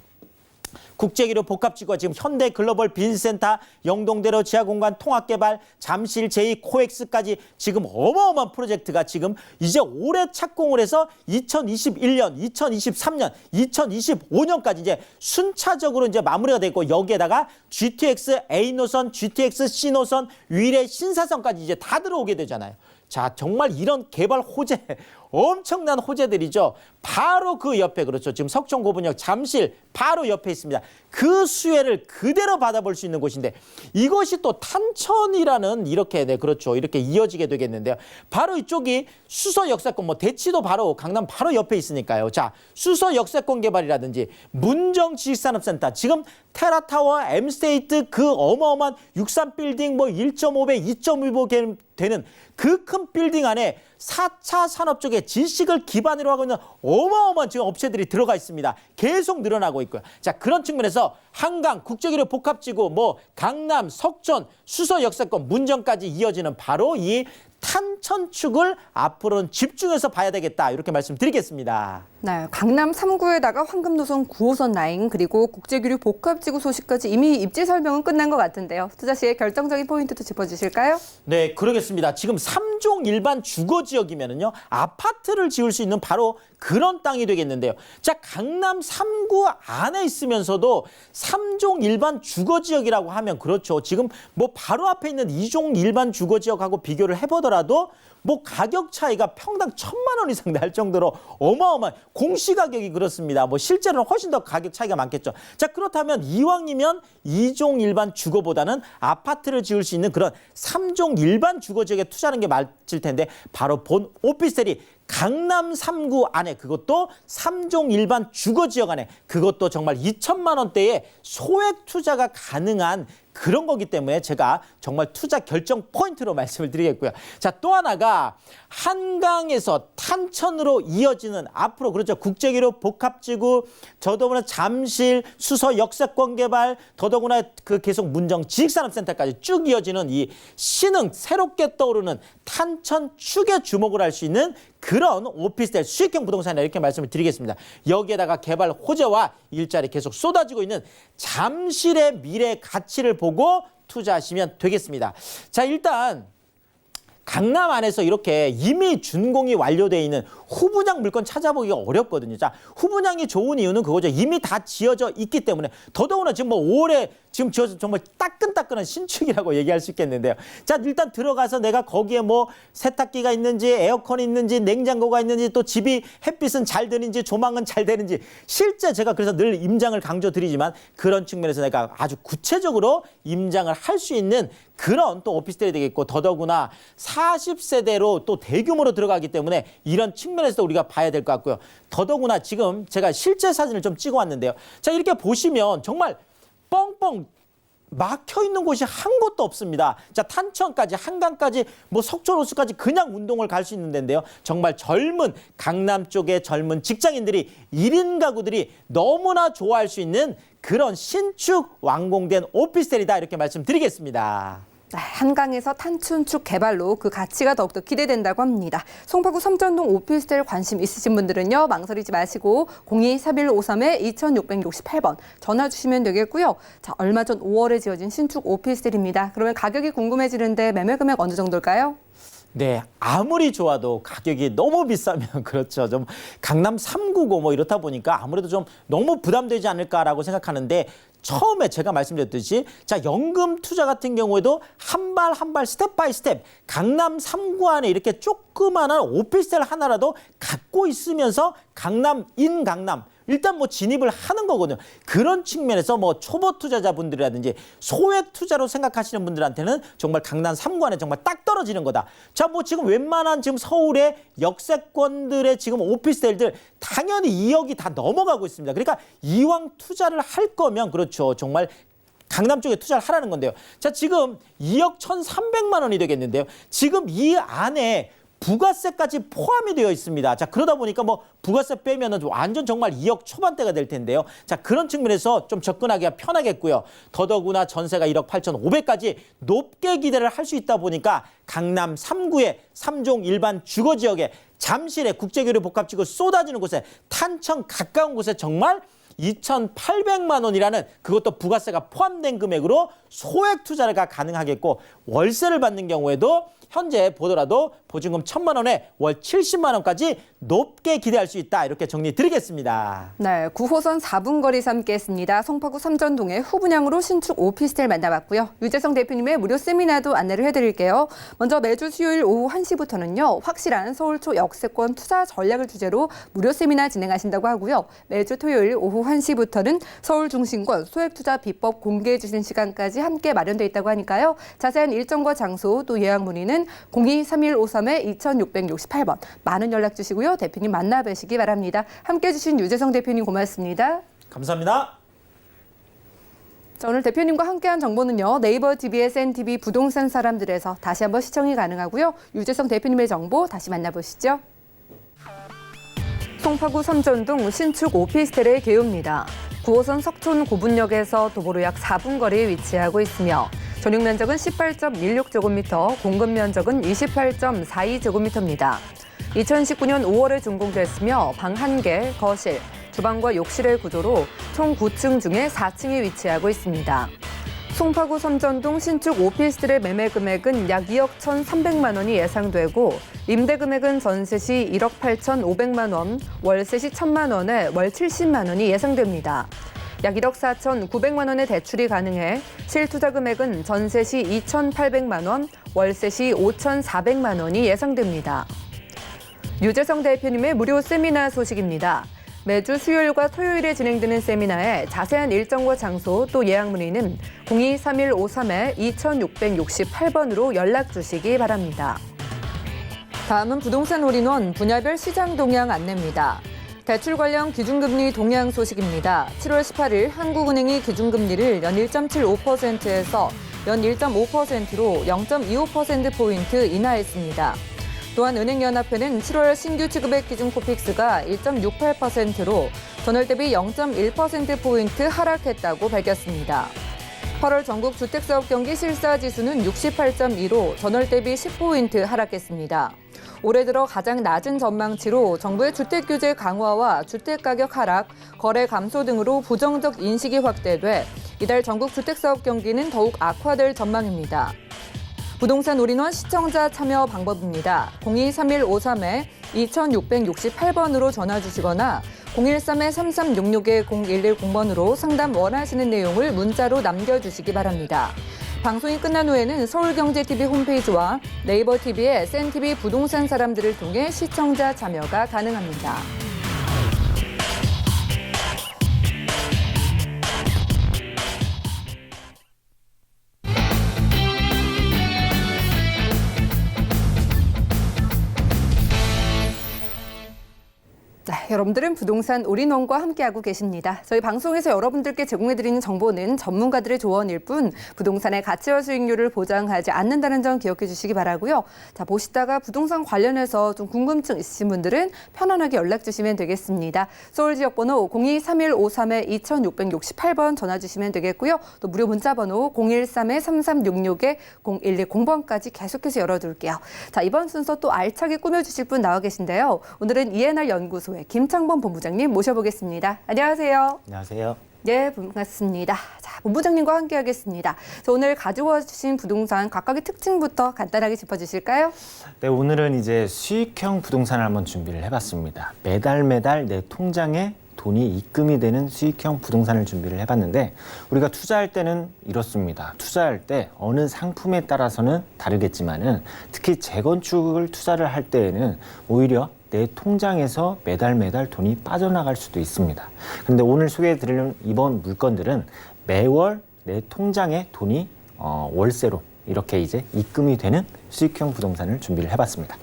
국제교류 복합지구가 지금 현대 글로벌 비즈니스센터, 영동대로 지하공간 통합개발, 잠실 제2코엑스까지 지금 어마어마한 프로젝트가 지금 이제 올해 착공을 해서 2021년, 2023년, 2025년까지 이제 순차적으로 이제 마무리가 됐고, 여기에다가 GTX A노선, GTX C노선, 위례 신사선까지 이제 다 들어오게 되잖아요. 자, 정말 이런 개발 호재, 엄청난 호재들이죠. 바로 그 옆에, 그렇죠. 지금 석촌 고분역 잠실 바로 옆에 있습니다. 그 수혜를 그대로 받아볼 수 있는 곳인데 이것이 또 탄천이라는 이렇게, 네, 그렇죠. 이렇게 이어지게 되겠는데요. 바로 이쪽이 수서 역세권, 뭐 대치도 바로 강남 바로 옆에 있으니까요. 자, 수서 역세권 개발이라든지 문정 지식산업센터, 지금 테라타워, M스테이트, 그 어마어마한 63빌딩 뭐 1.5배, 2.5배 되는 그 큰 빌딩 안에 4차 산업 쪽에 지식을 기반으로 하고 있는 어마어마한 지금 업체들이 들어가 있습니다. 계속 늘어나고 있고요. 자, 그런 측면에서 한강, 국제교류 복합지구, 뭐 강남, 석촌, 수서 역세권, 문정까지 이어지는 바로 이 탄천축을 앞으로는 집중해서 봐야 되겠다, 이렇게 말씀드리겠습니다. 네, 강남 3구에다가 황금노선 9호선 라인, 그리고 국제교류 복합지구 소식까지 이미 입지 설명은 끝난 것 같은데요. 투자 시에 결정적인 포인트도 짚어주실까요? 네, 그러겠습니다. 지금 3종 일반 주거지역이면은요, 아파트를 지을 수 있는 바로 그런 땅이 되겠는데요. 자, 강남 3구 안에 있으면서도 3종 일반 주거지역이라고 하면, 그렇죠. 지금 뭐 바로 앞에 있는 2종 일반 주거지역하고 비교를 해보더라도 뭐 가격 차이가 평당 1,000만 원 이상 날 정도로 어마어마한 공시가격이 그렇습니다. 뭐 실제로는 훨씬 더 가격 차이가 많겠죠. 자, 그렇다면 이왕이면 2종 일반 주거보다는 아파트를 지을 수 있는 그런 3종 일반 주거지역에 투자하는 게 맞을 텐데 바로 본 오피스텔이 강남 3구 안에, 그것도 3종 일반 주거지역 안에, 그것도 정말 2천만 원대의 소액 투자가 가능한 그런 거기 때문에 제가 정말 투자 결정 포인트로 말씀을 드리겠고요. 자, 또 하나가 한강에서 탄천으로 이어지는 앞으로, 그렇죠. 국제교류 복합지구, 더더구나 잠실 수서 역세권 개발, 더더구나 그 계속 문정 지식산업센터까지 쭉 이어지는 이 신흥 새롭게 떠오르는 탄천축에 주목을 할 수 있는 그런 오피스텔 수익형 부동산이라 이렇게 말씀을 드리겠습니다. 여기에다가 개발 호재와 일자리 계속 쏟아지고 있는 잠실의 미래 가치를 보고 투자하시면 되겠습니다. 자, 일단 강남 안에서 이렇게 이미 준공이 완료되어 있는 후분양 물건 찾아보기가 어렵거든요. 자, 후분양이 좋은 이유는 그거죠. 이미 다 지어져 있기 때문에. 더더구나 지금 뭐 5월에 지금 지어서 정말 따끈따끈한 신축이라고 얘기할 수 있겠는데요. 자, 일단 들어가서 내가 거기에 뭐 세탁기가 있는지 에어컨이 있는지 냉장고가 있는지 또 집이 햇빛은 잘 드는지 조망은 잘 되는지 실제 제가 그래서 늘 임장을 강조드리지만 그런 측면에서 내가 아주 구체적으로 임장을 할 수 있는 그런 또 오피스텔이 되겠고 더더구나 40세대로 또 대규모로 들어가기 때문에 이런 측면에서도 우리가 봐야 될 것 같고요. 더더구나 지금 제가 실제 사진을 좀 찍어 왔는데요. 자, 이렇게 보시면 정말 뻥뻥 막혀 있는 곳이 한 곳도 없습니다. 자, 탄천까지 한강까지 뭐 석촌 호수까지 그냥 운동을 갈 수 있는 데인데요. 정말 젊은 강남 쪽의 젊은 직장인들이 1인 가구들이 너무나 좋아할 수 있는 그런 신축 완공된 오피스텔이다 이렇게 말씀드리겠습니다. 한강에서 탄천축 개발로 그 가치가 더욱더 기대된다고 합니다. 송파구 섬전동 오피스텔 관심 있으신 분들은요. 망설이지 마시고 02-3153-2668번 전화 주시면 되겠고요. 자, 얼마 전 5월에 지어진 신축 오피스텔입니다. 그러면 가격이 궁금해지는데 매매 금액 어느 정도일까요? 네, 아무리 좋아도 가격이 너무 비싸면 그렇죠. 좀 강남 3구고 뭐 이렇다 보니까 아무래도 좀 너무 부담되지 않을까라고 생각하는데 처음에 제가 말씀드렸듯이 자, 연금 투자 같은 경우에도 한 발 한 발 스텝 바이 스텝 강남 3구 안에 이렇게 조그마한 오피스텔 하나라도 갖고 있으면서 강남 일단 뭐 진입을 하는 거거든요. 그런 측면에서 뭐 초보 투자자분들이라든지 소액 투자로 생각하시는 분들한테는 정말 강남 3구 안에 정말 딱 떨어지는 거다. 자, 뭐 지금 웬만한 지금 서울의 역세권들의 지금 오피스텔들 당연히 2억이 다 넘어가고 있습니다. 그러니까 이왕 투자를 할 거면 그렇죠. 정말 강남 쪽에 투자를 하라는 건데요. 자, 지금 2억 1,300만 원이 되겠는데요. 지금 이 안에 부가세까지 포함이 되어 있습니다. 자, 그러다 보니까 뭐 부가세 빼면은 완전 정말 2억 초반대가 될 텐데요. 자, 그런 측면에서 좀 접근하기가 편하겠고요. 더더구나 전세가 1억 8,500까지 높게 기대를 할 수 있다 보니까 강남 3구의 3종 일반 주거지역에 잠실에 국제교류 복합지구 쏟아지는 곳에 탄천 가까운 곳에 정말 2,800만 원이라는 그것도 부가세가 포함된 금액으로 소액 투자가 가능하겠고 월세를 받는 경우에도 현재 보더라도 보증금 1,000만 원에 월 70만 원까지 높게 기대할 수 있다. 이렇게 정리 드리겠습니다. 네, 9호선 4분 거리 함께했습니다. 송파구 섬전동의 후분양으로 신축 오피스텔 만나봤고요. 유재성 대표님의 무료 세미나도 안내를 해드릴게요. 먼저 매주 수요일 오후 1시부터는요. 확실한 서울초 역세권 투자 전략을 주제로 무료 세미나 진행하신다고 하고요. 매주 토요일 오후 1시부터는 서울 중심권 소액 투자 비법 공개해 주시는 시간까지 함께 마련돼 있다고 하니까요. 자세한 일정과 장소 또 예약 문의는 02-3153-2668번 많은 연락 주시고요. 대표님 만나 뵈시기 바랍니다. 함께해 주신 유재성 대표님 고맙습니다. 감사합니다. 자, 오늘 대표님과 함께한 정보는요. 네이버 TV의 NTV 부동산 사람들에서 다시 한번 시청이 가능하고요. 유재성 대표님의 정보 다시 만나보시죠. 송파구 섬전동 신축 오피스텔의 개요입니다. 9호선 석촌 고분역에서 도보로 약 4분 거리에 위치하고 있으며 전용 면적은 18.16제곱미터, 공급 면적은 28.42제곱미터입니다. 2019년 5월에 준공됐으며 방 1개, 거실, 주방과 욕실의 구조로 총 9층 중에 4층에 위치하고 있습니다. 송파구 섬전동 신축 오피스텔의 매매 금액은 약 2억 1,300만 원이 예상되고 임대 금액은 전세 시 1억 8,500만 원, 월세 시 1,000만 원에 월 70만 원이 예상됩니다. 약 1억 4,900만 원의 대출이 가능해 실투자 금액은 전세 시 2,800만 원, 월세 시 5,400만 원이 예상됩니다. 유재성 대표님의 무료 세미나 소식입니다. 매주 수요일과 토요일에 진행되는 세미나에 자세한 일정과 장소 또 예약 문의는 02-3153-2668번으로 연락 주시기 바랍니다. 다음은 부동산 올인원 분야별 시장 동향 안내입니다. 대출 관련 기준금리 동향 소식입니다. 7월 18일 한국은행이 기준금리를 연 1.75%에서 연 1.5%로 0.25%포인트 인하했습니다. 또한 은행연합회는 7월 신규 취급액 기준 코픽스가 1.68%로 전월 대비 0.1%포인트 하락했다고 밝혔습니다. 8월 전국 주택사업 경기 실사지수는 68.2로 전월 대비 10포인트 하락했습니다. 올해 들어 가장 낮은 전망치로 정부의 주택규제 강화와 주택가격 하락, 거래 감소 등으로 부정적 인식이 확대돼 이달 전국 주택사업 경기는 더욱 악화될 전망입니다. 부동산 올인원 시청자 참여 방법입니다. 023153-2668번으로 전화 주시거나 013-3366-0110번으로 상담 원하시는 내용을 문자로 남겨주시기 바랍니다. 방송이 끝난 후에는 서울경제TV 홈페이지와 네이버 TV의 센TV 부동산 사람들을 통해 시청자 참여가 가능합니다. 네, 여러분들은 부동산 올인원과 함께하고 계십니다. 저희 방송에서 여러분들께 제공해드리는 정보는 전문가들의 조언일 뿐 부동산의 가치와 수익률을 보장하지 않는다는 점 기억해 주시기 바라고요. 자, 보시다가 부동산 관련해서 좀 궁금증 있으신 분들은 편안하게 연락 주시면 되겠습니다. 서울 지역번호 023153-2668번 전화 주시면 되겠고요. 또 무료 문자번호 013-3366-0110번까지 계속해서 열어둘게요. 자, 이번 순서 또 알차게 꾸며주실 분 나와 계신데요. 오늘은 ENR 연구소 김창범 본부장님 모셔보겠습니다. 안녕하세요. 안녕하세요. 네, 반갑습니다. 자, 본부장님과 함께하겠습니다. 오늘 가져와 주신 부동산 각각의 특징부터 간단하게 짚어주실까요? 네, 오늘은 이제 수익형 부동산을 한번 준비를 해봤습니다. 매달 내 통장에 돈이 입금이 되는 수익형 부동산을 준비를 해봤는데 우리가 투자할 때는 이렇습니다. 투자할 때 어느 상품에 따라서는 다르겠지만은 특히 재건축을 투자를 할 때에는 오히려 내 통장에서 매달 돈이 빠져나갈 수도 있습니다. 그런데 오늘 소개해드리는 이번 물건들은 매월 내 통장에 돈이 월세로 이렇게 이제 입금이 되는 수익형 부동산을 준비를 해봤습니다.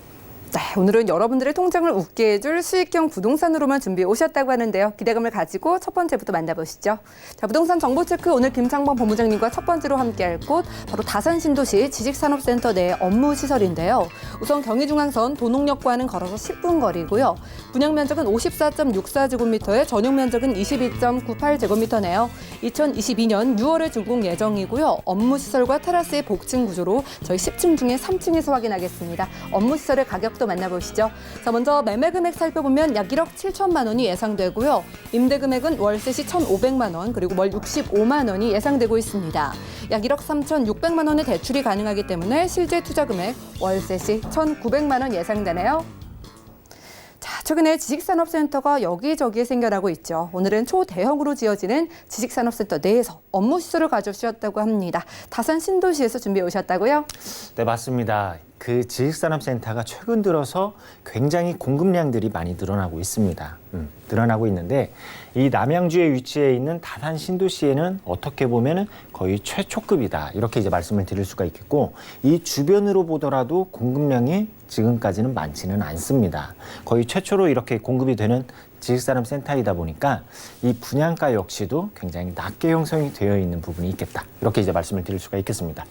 네, 오늘은 여러분들의 통장을 웃게 해줄 수익형 부동산으로만 준비해 오셨다고 하는데요. 기대감을 가지고 첫 번째부터 만나보시죠. 자, 부동산 정보체크 오늘 김창범 본부장님과 첫 번째로 함께할 곳 바로 다산신도시 지식산업센터 내 업무시설인데요. 우선 경의중앙선 도농역과는 걸어서 10분 거리고요. 분양 면적은 54.64제곱미터에 전용 면적은 22.98제곱미터네요. 2022년 6월에 준공 예정이고요. 업무시설과 테라스의 복층 구조로 저희 10층 중에 3층에서 확인하겠습니다. 업무시설의 가격도 만나보시죠. 자, 먼저 매매 금액 살펴보면 약 1억 7천만 원이 예상되고요. 임대 금액은 월세 시 1,500만 원 그리고 월 65만 원이 예상되고 있습니다. 약 1억 3,600만 원의 대출이 가능하기 때문에 실제 투자 금액 월세 시 1,900만 원 예상되네요. 자, 최근에 지식산업센터가 여기저기에 생겨나고 있죠. 오늘은 초대형으로 지어지는 지식산업센터 내에서 업무시설을 가져오셨다고 합니다. 다산 신도시에서 준비해 오셨다고요? 네, 맞습니다. 그 지식산업센터가 최근 들어서 굉장히 공급량들이 많이 늘어나고 있습니다. 늘어나고 있는데 이 남양주에 위치해 있는 다산 신도시에는 어떻게 보면은 거의 최초급이다 이렇게 이제 말씀을 드릴 수가 있겠고 이 주변으로 보더라도 공급량이 지금까지는 많지는 않습니다. 거의 최초로 이렇게 공급이 되는 지식산업센터이다 보니까 이 분양가 역시도 굉장히 낮게 형성이 되어 있는 부분이 있겠다. 이렇게 이제 말씀을 드릴 수가 있겠습니다.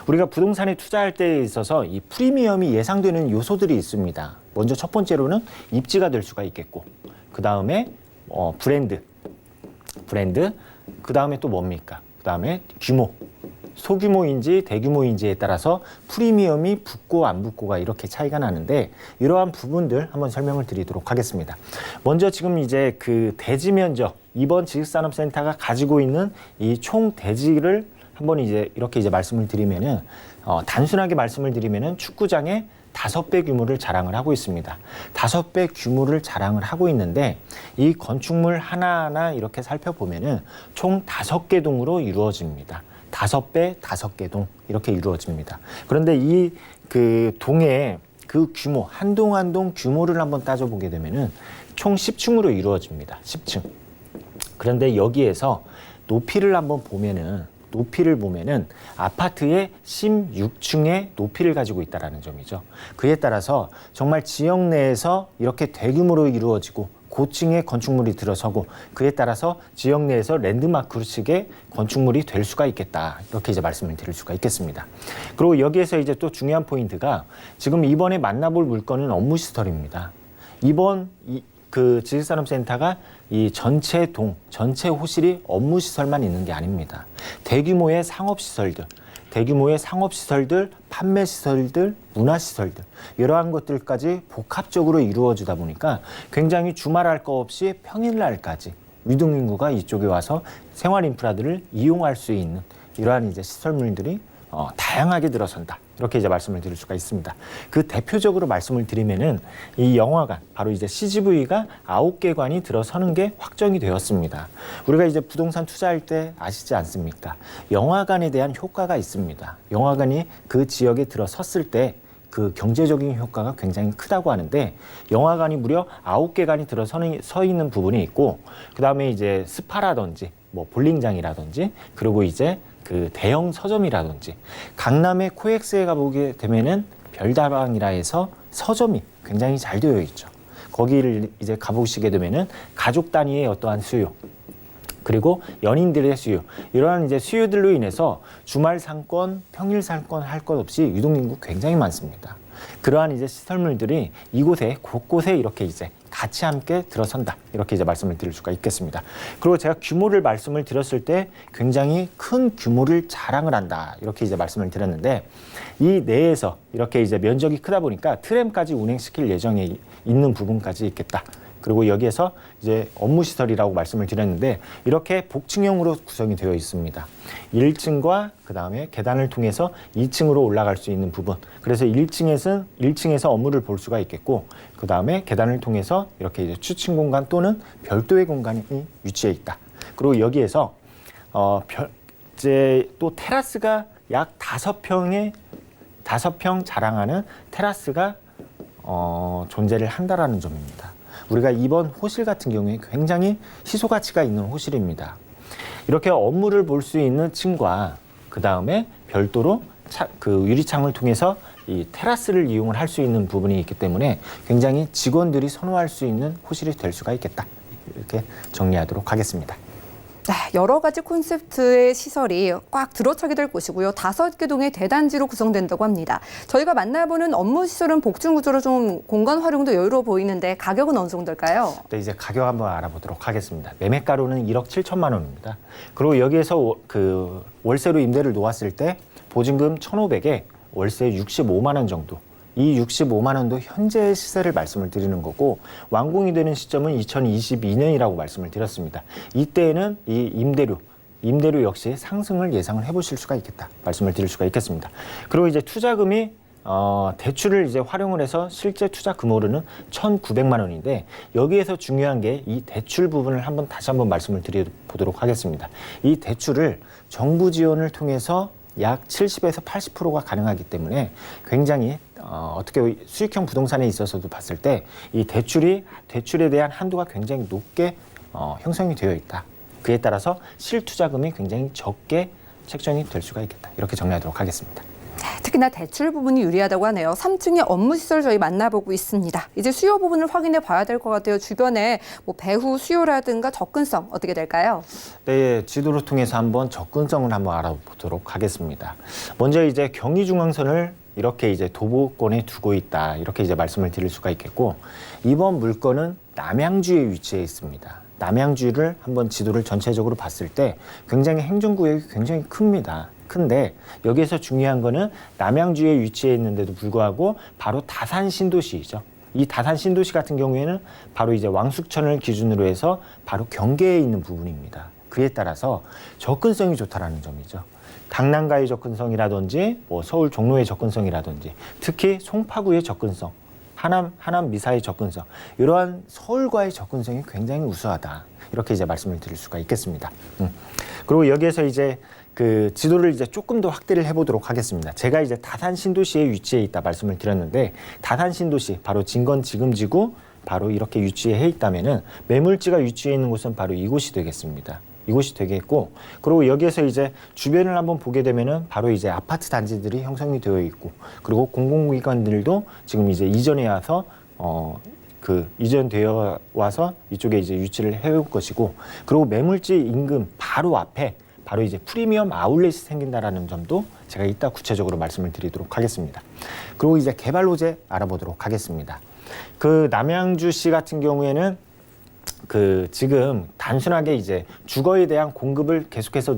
우리가 부동산에 투자할 때에 있어서 이 프리미엄이 예상되는 요소들이 있습니다. 먼저 첫 번째로는 입지가 될 수가 있겠고, 그 다음에 브랜드, 그 다음에 또 뭡니까? 그 다음에 규모. 소규모인지 대규모인지에 따라서 프리미엄이 붙고 안 붙고가 이렇게 차이가 나는데 이러한 부분들 한번 설명을 드리도록 하겠습니다. 먼저 지금 이제 그 대지 면적, 이번 지식산업센터가 가지고 있는 이 총 대지를 한번 이제 이렇게 이제 말씀을 드리면은 단순하게 말씀을 드리면은 축구장의 5배 규모를 자랑을 하고 있습니다. 5배 규모를 자랑을 하고 있는데 이 건축물 하나하나 이렇게 살펴보면은 총 5개 동으로 이루어집니다. 5배, 5개 동 이렇게 이루어집니다. 그런데 이 그 동의 그 규모, 한 동 한 동 규모를 한번 따져보게 되면은 총 10층으로 이루어집니다. 10층. 그런데 여기에서 높이를 한번 보면은 아파트의 16층의 높이를 가지고 있다는 점이죠. 그에 따라서 정말 지역 내에서 이렇게 대규모로 이루어지고 고층의 건축물이 들어서고 그에 따라서 지역 내에서 랜드마크식의 건축물이 될 수가 있겠다. 이렇게 이제 말씀을 드릴 수가 있겠습니다. 그리고 여기에서 이제 또 중요한 포인트가 지금 이번에 만나볼 물건은 업무시설입니다. 이번 그 지식산업센터가 이 전체 전체 호실이 업무시설만 있는 게 아닙니다. 대규모의 상업시설들, 판매시설들, 문화시설들 이러한 것들까지 복합적으로 이루어지다 보니까 굉장히 주말할 거 없이 평일날까지 유동인구가 이쪽에 와서 생활 인프라들을 이용할 수 있는 이러한 이제 시설물들이 다양하게 들어선다. 이렇게 이제 말씀을 드릴 수가 있습니다. 그 대표적으로 말씀을 드리면은 이 영화관, 바로 이제 CGV가 9개 관이 들어서는 게 확정이 되었습니다. 우리가 이제 부동산 투자할 때 아시지 않습니까? 영화관에 대한 효과가 있습니다. 영화관이 그 지역에 들어섰을 때 그 경제적인 효과가 굉장히 크다고 하는데, 영화관이 무려 9개 관이 서 있는 부분이 있고, 그 다음에 이제 스파라든지 뭐 볼링장이라든지, 그리고 이제 그 대형 서점이라든지, 강남의 코엑스에 가보게 되면은 별다방이라 해서 서점이 굉장히 잘 되어 있죠. 거기를 이제 가보시게 되면은 가족 단위의 어떠한 수요, 그리고 연인들의 수요, 이러한 이제 수요들로 인해서 주말 상권, 평일 상권 할 것 없이 유동인구 굉장히 많습니다. 그러한 이제 시설물들이 이곳에 곳곳에 이렇게 이제 같이 함께 들어선다. 이렇게 이제 말씀을 드릴 수가 있겠습니다. 그리고 제가 규모를 말씀을 드렸을 때 굉장히 큰 규모를 자랑을 한다. 이렇게 이제 말씀을 드렸는데, 이 내에서 이렇게 이제 면적이 크다 보니까 트램까지 운행시킬 예정에 있는 부분까지 있겠다. 그리고 여기에서 이제 업무시설이라고 말씀을 드렸는데, 이렇게 복층형으로 구성이 되어 있습니다. 1층과 그 다음에 계단을 통해서 2층으로 올라갈 수 있는 부분. 그래서 1층에서 업무를 볼 수가 있겠고, 그 다음에 계단을 통해서 이렇게 이제 취침 공간 또는 별도의 공간이 위치해 있다. 그리고 여기에서 이제 또 테라스가 약 5평 자랑하는 테라스가 존재를 한다라는 점입니다. 우리가 이번 호실 같은 경우에 굉장히 희소 가치가 있는 호실입니다. 이렇게 업무를 볼 수 있는 층과 그 다음에 별도로 그 유리창을 통해서 이 테라스를 이용을 할 수 있는 부분이 있기 때문에 굉장히 직원들이 선호할 수 있는 호실이 될 수가 있겠다. 이렇게 정리하도록 하겠습니다. 네, 여러 가지 콘셉트의 시설이 꽉 들어차게 될 곳이고요. 5개 동의 대단지로 구성된다고 합니다. 저희가 만나보는 업무 시설은 복층 구조로 좀 공간 활용도 여유로워 보이는데 가격은 어느 정도일까요? 네, 이제 가격 한번 알아보도록 하겠습니다. 매매가로는 1억 7천만 원입니다. 그리고 여기에서 그 월세로 임대를 놓았을 때 보증금 1,500에 월세 65만 원 정도. 이 65만 원도 현재 시세를 말씀을 드리는 거고, 완공이 되는 시점은 2022년이라고 말씀을 드렸습니다. 이때에는 이 임대료 역시 상승을 예상을 해보실 수가 있겠다 말씀을 드릴 수가 있겠습니다. 그리고 이제 투자금이 대출을 이제 활용을 해서 실제 투자 금액으로는 1,900만 원인데, 여기에서 중요한 게 이 대출 부분을 다시 한번 말씀을 드려보도록 하겠습니다. 이 대출을 정부 지원을 통해서 약 70에서 80%가 가능하기 때문에 굉장히 어떻게 수익형 부동산에 있어서도 봤을 때 이 대출에 대한 한도가 굉장히 높게 형성이 되어 있다. 그에 따라서 실투자금이 굉장히 적게 책정이 될 수가 있겠다. 이렇게 정리하도록 하겠습니다. 특히나 대출 부분이 유리하다고 하네요. 3층의 업무 시설 저희 만나보고 있습니다. 이제 수요 부분을 확인해 봐야 될 것 같아요. 주변에 뭐 배후 수요라든가 접근성 어떻게 될까요? 네, 지도를 통해서 한번 접근성을 한번 알아보도록 하겠습니다. 먼저 이제 경의중앙선을 이렇게 이제 도보권에 두고 있다. 이렇게 이제 말씀을 드릴 수가 있겠고, 이번 물건은 남양주에 위치해 있습니다. 남양주를 한번 지도를 전체적으로 봤을 때 굉장히 행정구역이 굉장히 큽니다. 큰데 여기에서 중요한 거는 남양주에 위치해 있는데도 불구하고 바로 다산 신도시이죠. 이 다산 신도시 같은 경우에는 바로 이제 왕숙천을 기준으로 해서 바로 경계에 있는 부분입니다. 그에 따라서 접근성이 좋다라는 점이죠. 강남과의 접근성이라든지 뭐 서울 종로의 접근성이라든지 특히 송파구의 접근성, 하남 미사의 접근성, 이러한 서울과의 접근성이 굉장히 우수하다. 이렇게 이제 말씀을 드릴 수가 있겠습니다. 그리고 여기에서 이제 그 지도를 이제 조금 더 확대를 해보도록 하겠습니다. 제가 이제 다산 신도시에 위치해 있다 말씀을 드렸는데, 다산 신도시 바로 진건지금지구 바로 이렇게 위치해 있다면은 매물지가 위치해 있는 곳은 바로 이곳이 되겠습니다. 이곳이 되겠고, 그리고 여기에서 이제 주변을 한번 보게 되면은 바로 이제 아파트 단지들이 형성이 되어 있고, 그리고 공공기관들도 지금 이제 이전해 와서 이전되어 와서 이쪽에 이제 유치를 해올 것이고, 그리고 매물지 인근 바로 앞에 바로 이제 프리미엄 아울렛이 생긴다라는 점도 제가 이따 구체적으로 말씀을 드리도록 하겠습니다. 그리고 이제 개발 호재 알아보도록 하겠습니다. 그 남양주시 같은 경우에는 지금 단순하게 이제 주거에 대한 공급을 계속해서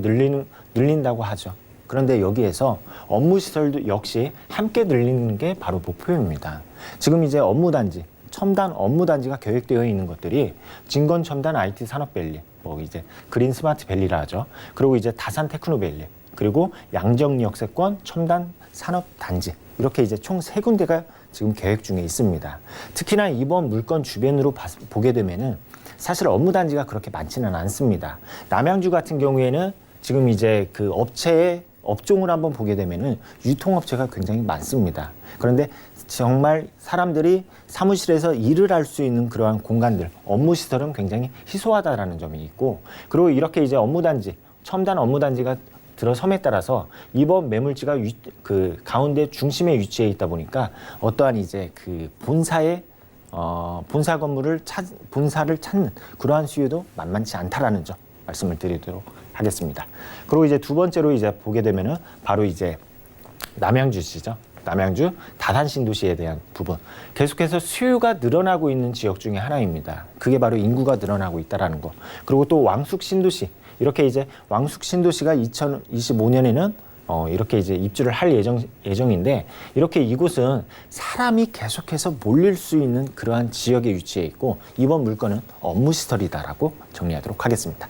늘린다고 하죠. 그런데 여기에서 업무 시설도 역시 함께 늘리는 게 바로 목표입니다. 지금 이제 업무단지, 첨단 업무단지가 계획되어 있는 것들이 진건 첨단 IT 산업밸리, 뭐 이제 그린 스마트 밸리라 하죠. 그리고 이제 다산 테크노밸리, 그리고 양정역세권 첨단 산업단지 이렇게 이제 총 3군데가 지금 계획 중에 있습니다. 특히나 이번 물건 주변으로 보게 되면은 사실 업무 단지가 그렇게 많지는 않습니다. 남양주 같은 경우에는 지금 이제 그 업체의 업종을 한번 보게 되면은 유통업체가 굉장히 많습니다. 그런데 정말 사람들이 사무실에서 일을 할 수 있는 그러한 공간들, 업무 시설은 굉장히 희소하다라는 점이 있고, 그리고 이렇게 이제 업무 단지, 첨단 업무 단지가 들어섬에 따라서 이번 매물지가 그 가운데 중심에 위치해 있다 보니까 어떠한 이제 그 본사의 본사 건물을 본사를 찾는 그러한 수요도 만만치 않다라는 점 말씀을 드리도록 하겠습니다. 그리고 이제 두 번째로 이제 보게 되면은 바로 이제 남양주시죠. 남양주 다산 신도시에 대한 부분. 계속해서 수요가 늘어나고 있는 지역 중에 하나입니다. 그게 바로 인구가 늘어나고 있다라는 거. 그리고 또 왕숙 신도시. 이렇게 이제 왕숙 신도시가 2025년에는 이렇게 이제 입주를 할 예정인데, 이렇게 이곳은 사람이 계속해서 몰릴 수 있는 그러한 지역에 위치해 있고, 이번 물건은 업무시설이다라고 정리하도록 하겠습니다.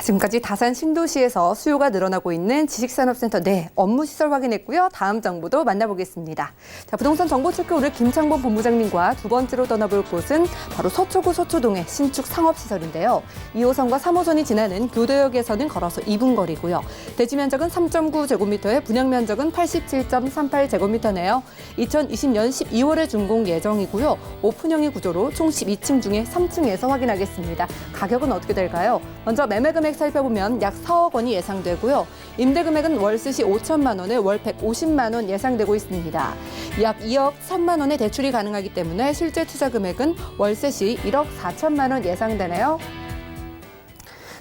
지금까지 다산 신도시에서 수요가 늘어나고 있는 지식산업센터 내 업무시설 확인했고요. 다음 정보도 만나보겠습니다. 자, 부동산 정보체크 오늘 김창범 본부장님과 두 번째로 떠나볼 곳은 바로 서초구 서초동의 신축 상업시설인데요. 2호선과 3호선이 지나는 교대역에서는 걸어서 2분 거리고요. 대지 면적은 3.9제곱미터에 분양 면적은 87.38제곱미터네요. 2020년 12월에 준공 예정이고요. 오픈형의 구조로 총 12층 중에 3층에서 확인하겠습니다. 가격은 어떻게 될까요? 먼저 매매 금액 살펴보면 약 4억 원이 예상되고요. 임대 금액은 월세 시 5천만 원에 월 150만 원 예상되고 있습니다. 약 2억 3만 원의 대출이 가능하기 때문에 실제 투자 금액은 월세 시 1억 4천만 원 예상되네요.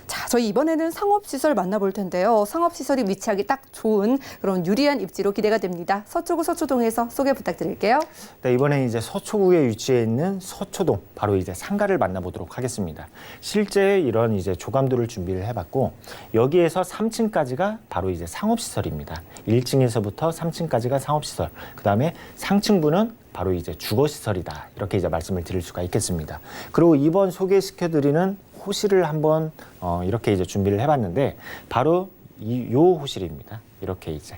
자, 저희 이번에는 상업시설 만나볼 텐데요. 상업시설이 위치하기 딱 좋은 그런 유리한 입지로 기대가 됩니다. 서초구 서초동에서 소개 부탁드릴게요. 네, 이번에 이제 서초구에 위치해 있는 서초동, 바로 이제 상가를 만나보도록 하겠습니다. 실제 이런 이제 조감도를 준비를 해봤고, 여기에서 3층까지가 바로 이제 상업시설입니다. 1층에서부터 3층까지가 상업시설, 그 다음에 상층부는 바로 이제 주거시설이다. 이렇게 이제 말씀을 드릴 수가 있겠습니다. 그리고 이번 소개시켜드리는 호실을 한번 이렇게 이제 준비를 해봤는데, 바로 요 호실입니다. 이렇게 이제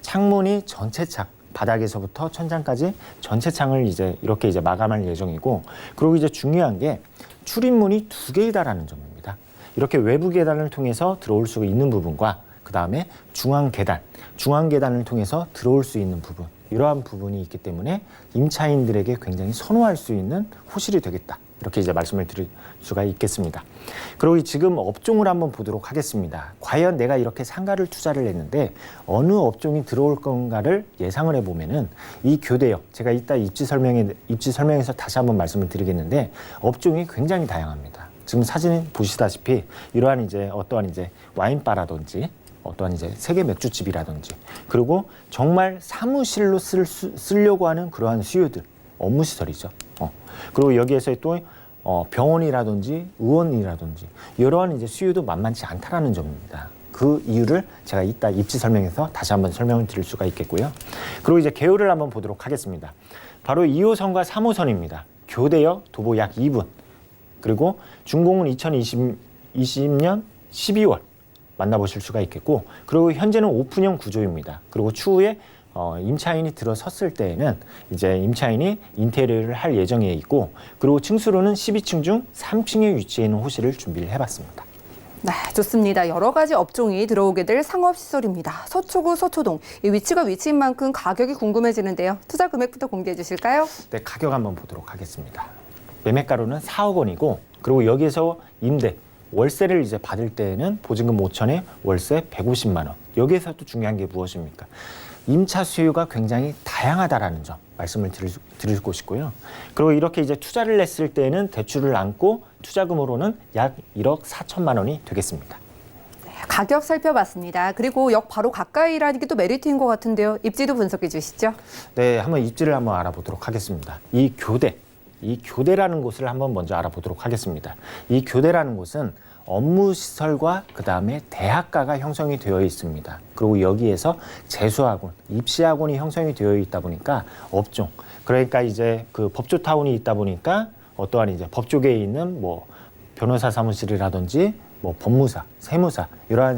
창문이 전체 창, 바닥에서부터 천장까지 전체 창을 이제 이렇게 이제 마감할 예정이고, 그리고 이제 중요한 게 출입문이 2개이다라는 점입니다. 이렇게 외부 계단을 통해서 들어올 수 있는 부분과 그 다음에 중앙 계단을 통해서 들어올 수 있는 부분, 이러한 부분이 있기 때문에 임차인들에게 굉장히 선호할 수 있는 호실이 되겠다. 이렇게 이제 말씀을 드릴 수가 있겠습니다. 그리고 지금 업종을 한번 보도록 하겠습니다. 과연 내가 이렇게 상가를 투자를 했는데 어느 업종이 들어올 건가를 예상을 해보면은 이 교대역, 제가 이따 입지 설명에서 다시 한번 말씀을 드리겠는데, 업종이 굉장히 다양합니다. 지금 사진 보시다시피 이러한 이제 어떠한 이제 와인바라든지 어떠한 이제 세계 맥주집이라든지, 그리고 정말 사무실로 쓰려고 하는 그러한 수요들, 업무시설이죠. 그리고 여기에서 또 병원이라든지 의원이라든지 이러한 이제 수요도 만만치 않다라는 점입니다. 그 이유를 제가 이따 입지 설명에서 다시 한번 설명을 드릴 수가 있겠고요. 그리고 이제 개요를 한번 보도록 하겠습니다. 바로 2호선과 3호선입니다. 교대역 도보 약 2분. 그리고 준공은 2020년 12월 만나보실 수가 있겠고, 그리고 현재는 오픈형 구조입니다. 그리고 추후에 임차인이 들어섰을 때에는 이제 임차인이 인테리어를 할 예정에 있고, 그리고 층수로는 12층 중 3층에 위치해 있는 호실을 준비를 해봤습니다. 네, 좋습니다. 여러 가지 업종이 들어오게 될 상업시설입니다. 서초구 서초동. 이 위치가 위치인 만큼 가격이 궁금해지는데요. 투자 금액부터 공개해 주실까요? 네, 가격 한번 보도록 하겠습니다. 매매가로는 4억 원이고, 그리고 여기에서 월세를 이제 받을 때에는 보증금 5천에 월세 150만 원. 여기에서 또 중요한 게 무엇입니까? 임차 수요가 굉장히 다양하다라는 점 말씀을 드리고 싶고요. 그리고 이렇게 이제 투자를 냈을 때는 대출을 안고 투자금으로는 약 1억 4천만 원이 되겠습니다. 가격 살펴봤습니다. 그리고 역 바로 가까이라는 게 또 메리트인 것 같은데요. 입지도 분석해 주시죠. 네, 한번 입지를 한번 알아보도록 하겠습니다. 이 교대라는 곳을 한번 먼저 알아보도록 하겠습니다. 이 교대라는 곳은 업무시설과 그 다음에 대학가가 형성이 되어 있습니다. 그리고 여기에서 재수학원, 입시학원이 형성이 되어 있다 보니까 업종, 그러니까 이제 그 법조타운이 있다 보니까 어떠한 이제 법조계에 있는 뭐 변호사 사무실이라든지 뭐 법무사, 세무사 이러한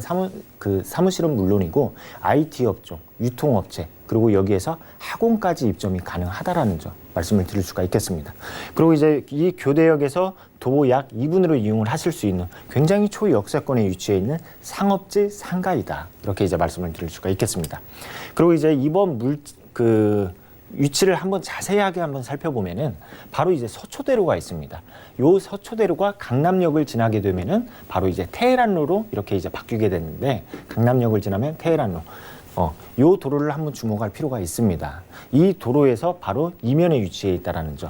사무실은 물론이고 IT 업종, 유통업체 그리고 여기에서 학원까지 입점이 가능하다라는 점 말씀을 드릴 수가 있겠습니다. 그리고 이제 이 교대역에서 도보 약 2분으로 이용을 하실 수 있는 굉장히 초역세권에 위치해 있는 상업지 상가이다. 이렇게 이제 말씀을 드릴 수가 있겠습니다. 그리고 이제 이번 위치를 한번 자세하게 한번 살펴보면은 바로 이제 서초대로가 있습니다. 요 서초대로가 강남역을 지나게 되면은 바로 이제 테헤란로로 이렇게 이제 바뀌게 됐는데 강남역을 지나면 테헤란로. 요 도로를 한번 주목할 필요가 있습니다. 이 도로에서 바로 이면에 위치해 있다라는 점.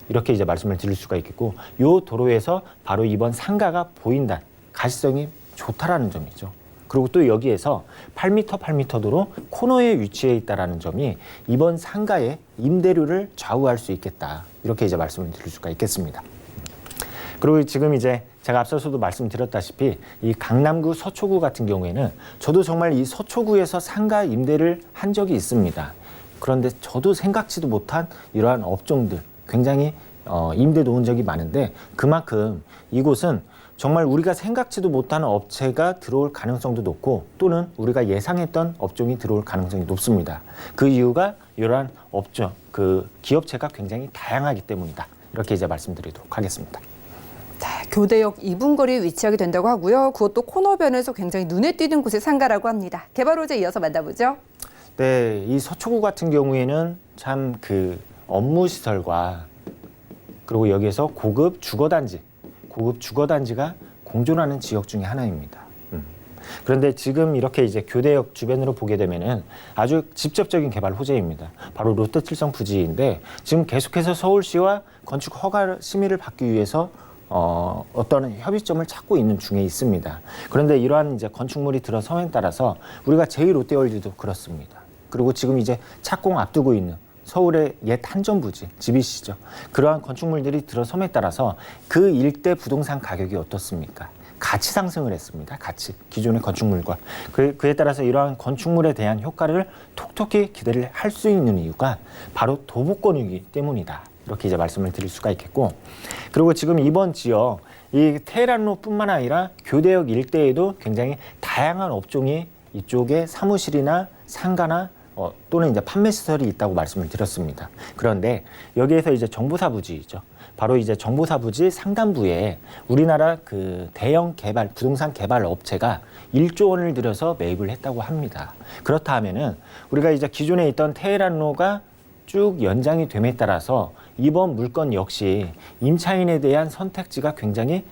이렇게 이제 말씀을 드릴 수가 있겠고, 요 도로에서 바로 이번 상가가 보인다. 가시성이 좋다라는 점이죠. 그리고 또 여기에서 8m 도로 코너에 위치해 있다라는 점이 이번 상가의 임대료를 좌우할 수 있겠다. 이렇게 이제 말씀을 드릴 수가 있겠습니다. 그리고 지금 이제 제가 앞서서도 말씀드렸다시피 이 강남구 서초구 같은 경우에는 저도 정말 이 서초구에서 상가 임대를 한 적이 있습니다. 그런데 저도 생각지도 못한 이러한 업종들 굉장히 임대 놓은 적이 많은데 그만큼 이곳은 정말 우리가 생각지도 못하는 업체가 들어올 가능성도 높고 또는 우리가 예상했던 업종이 들어올 가능성이 높습니다. 그 이유가 이러한 업종, 기업체가 굉장히 다양하기 때문이다. 이렇게 이제 말씀드리도록 하겠습니다. 교대역 2분 거리에 위치하게 된다고 하고요. 그것도 코너변에서 굉장히 눈에 띄는 곳의 상가라고 합니다. 개발 호재 이어서 만나보죠. 네, 이 서초구 같은 경우에는 참 업무시설과 그리고 여기에서 고급 주거단지가 공존하는 지역 중에 하나입니다. 그런데 지금 이렇게 이제 교대역 주변으로 보게 되면은 아주 직접적인 개발 호재입니다. 바로 롯데칠성 부지인데 지금 계속해서 서울시와 건축 허가 심의를 받기 위해서 어떤 협의점을 찾고 있는 중에 있습니다. 그런데 이러한 이제 건축물이 들어섬에 따라서 우리가 제2롯데월드도 그렇습니다. 그리고 지금 이제 착공 앞두고 있는 서울의 옛 한전부지, GBC죠. 그러한 건축물들이 들어섬에 따라서 그 일대 부동산 가격이 어떻습니까? 같이 상승을 했습니다. 같이 기존의 건축물과 그에 따라서 이러한 건축물에 대한 효과를 톡톡히 기대를 할 수 있는 이유가 바로 도보권이기 때문이다. 이렇게 이제 말씀을 드릴 수가 있겠고, 그리고 지금 이번 지역 이 테헤란로뿐만 아니라 교대역 일대에도 굉장히 다양한 업종이 이쪽에 사무실이나 상가나 또는 이제 판매 시설이 있다고 말씀을 드렸습니다. 그런데 여기에서 이제 정보사부지죠. 바로 이제 정보사부지 상단부에 우리나라 대형 부동산 개발 업체가 1조 원을 들여서 매입을 했다고 합니다. 그렇다 하면은 우리가 이제 기존에 있던 테헤란로가 쭉 연장이 됨에 따라서 이번 물건 역시 임차인에 대한 선택지가 굉장히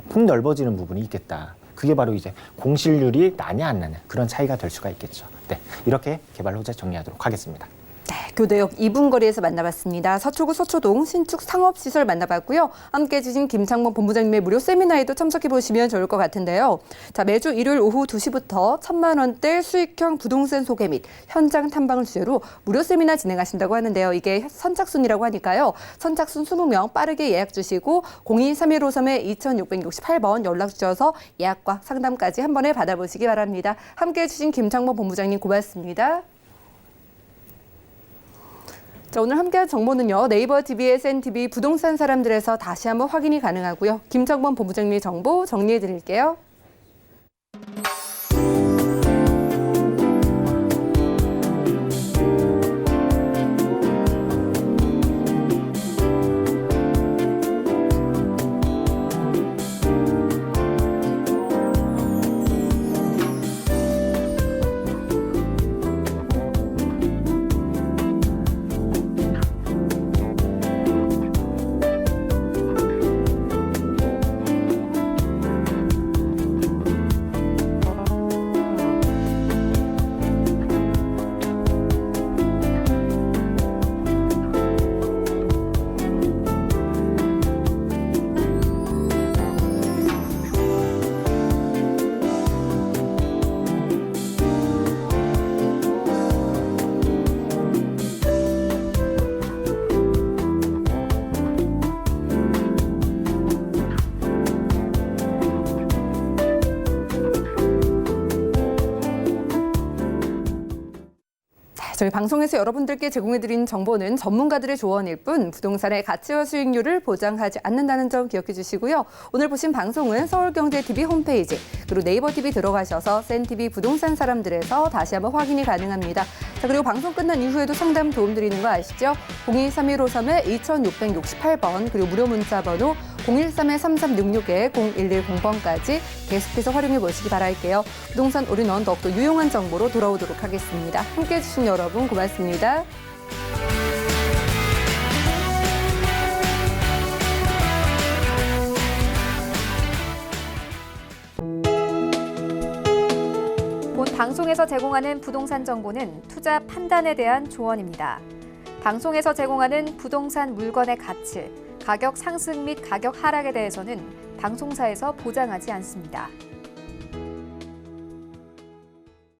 폭넓어지는 부분이 있겠다. 그게 바로 이제 공실률이 나냐 안 나냐 그런 차이가 될 수가 있겠죠. 네, 이렇게 개발 호재 정리하도록 하겠습니다. 네, 교대역 2분 거리에서 만나봤습니다. 서초구 서초동 신축 상업시설 만나봤고요. 함께해 주신 김창범 본부장님의 무료 세미나에도 참석해 보시면 좋을 것 같은데요. 자, 매주 일요일 오후 2시부터 1,000만 원대 수익형 부동산 소개 및 현장 탐방을 주제로 무료 세미나 진행하신다고 하는데요. 이게 선착순이라고 하니까요. 선착순 20명 빠르게 예약 주시고 02-3153-2668번 연락 주셔서 예약과 상담까지 한 번에 받아보시기 바랍니다. 함께해 주신 김창범 본부장님 고맙습니다. 자, 오늘 함께할 정보는요. 네이버 TV, SNTV 부동산 사람들에서 다시 한번 확인이 가능하고요. 김창범 본부장님의 정보 정리해 드릴게요. 저희 방송에서 여러분들께 제공해드린 정보는 전문가들의 조언일 뿐 부동산의 가치와 수익률을 보장하지 않는다는 점 기억해 주시고요. 오늘 보신 방송은 서울경제TV 홈페이지 그리고 네이버TV 들어가셔서 센TV 부동산 사람들에서 다시 한번 확인이 가능합니다. 자, 그리고 방송 끝난 이후에도 상담 도움 드리는 거 아시죠? 023-153-2668번 그리고 무료 문자 번호 013-3366-0110번까지 계속해서 활용해 보시기 바랄게요. 부동산 올인원 더욱더 유용한 정보로 돌아오도록 하겠습니다. 함께해 주신 여러분 고맙습니다. 본 방송에서 제공하는 부동산 정보는 투자 판단에 대한 조언입니다. 방송에서 제공하는 부동산 물건의 가치, 가격 상승 및 가격 하락에 대해서는 방송사에서 보장하지 않습니다.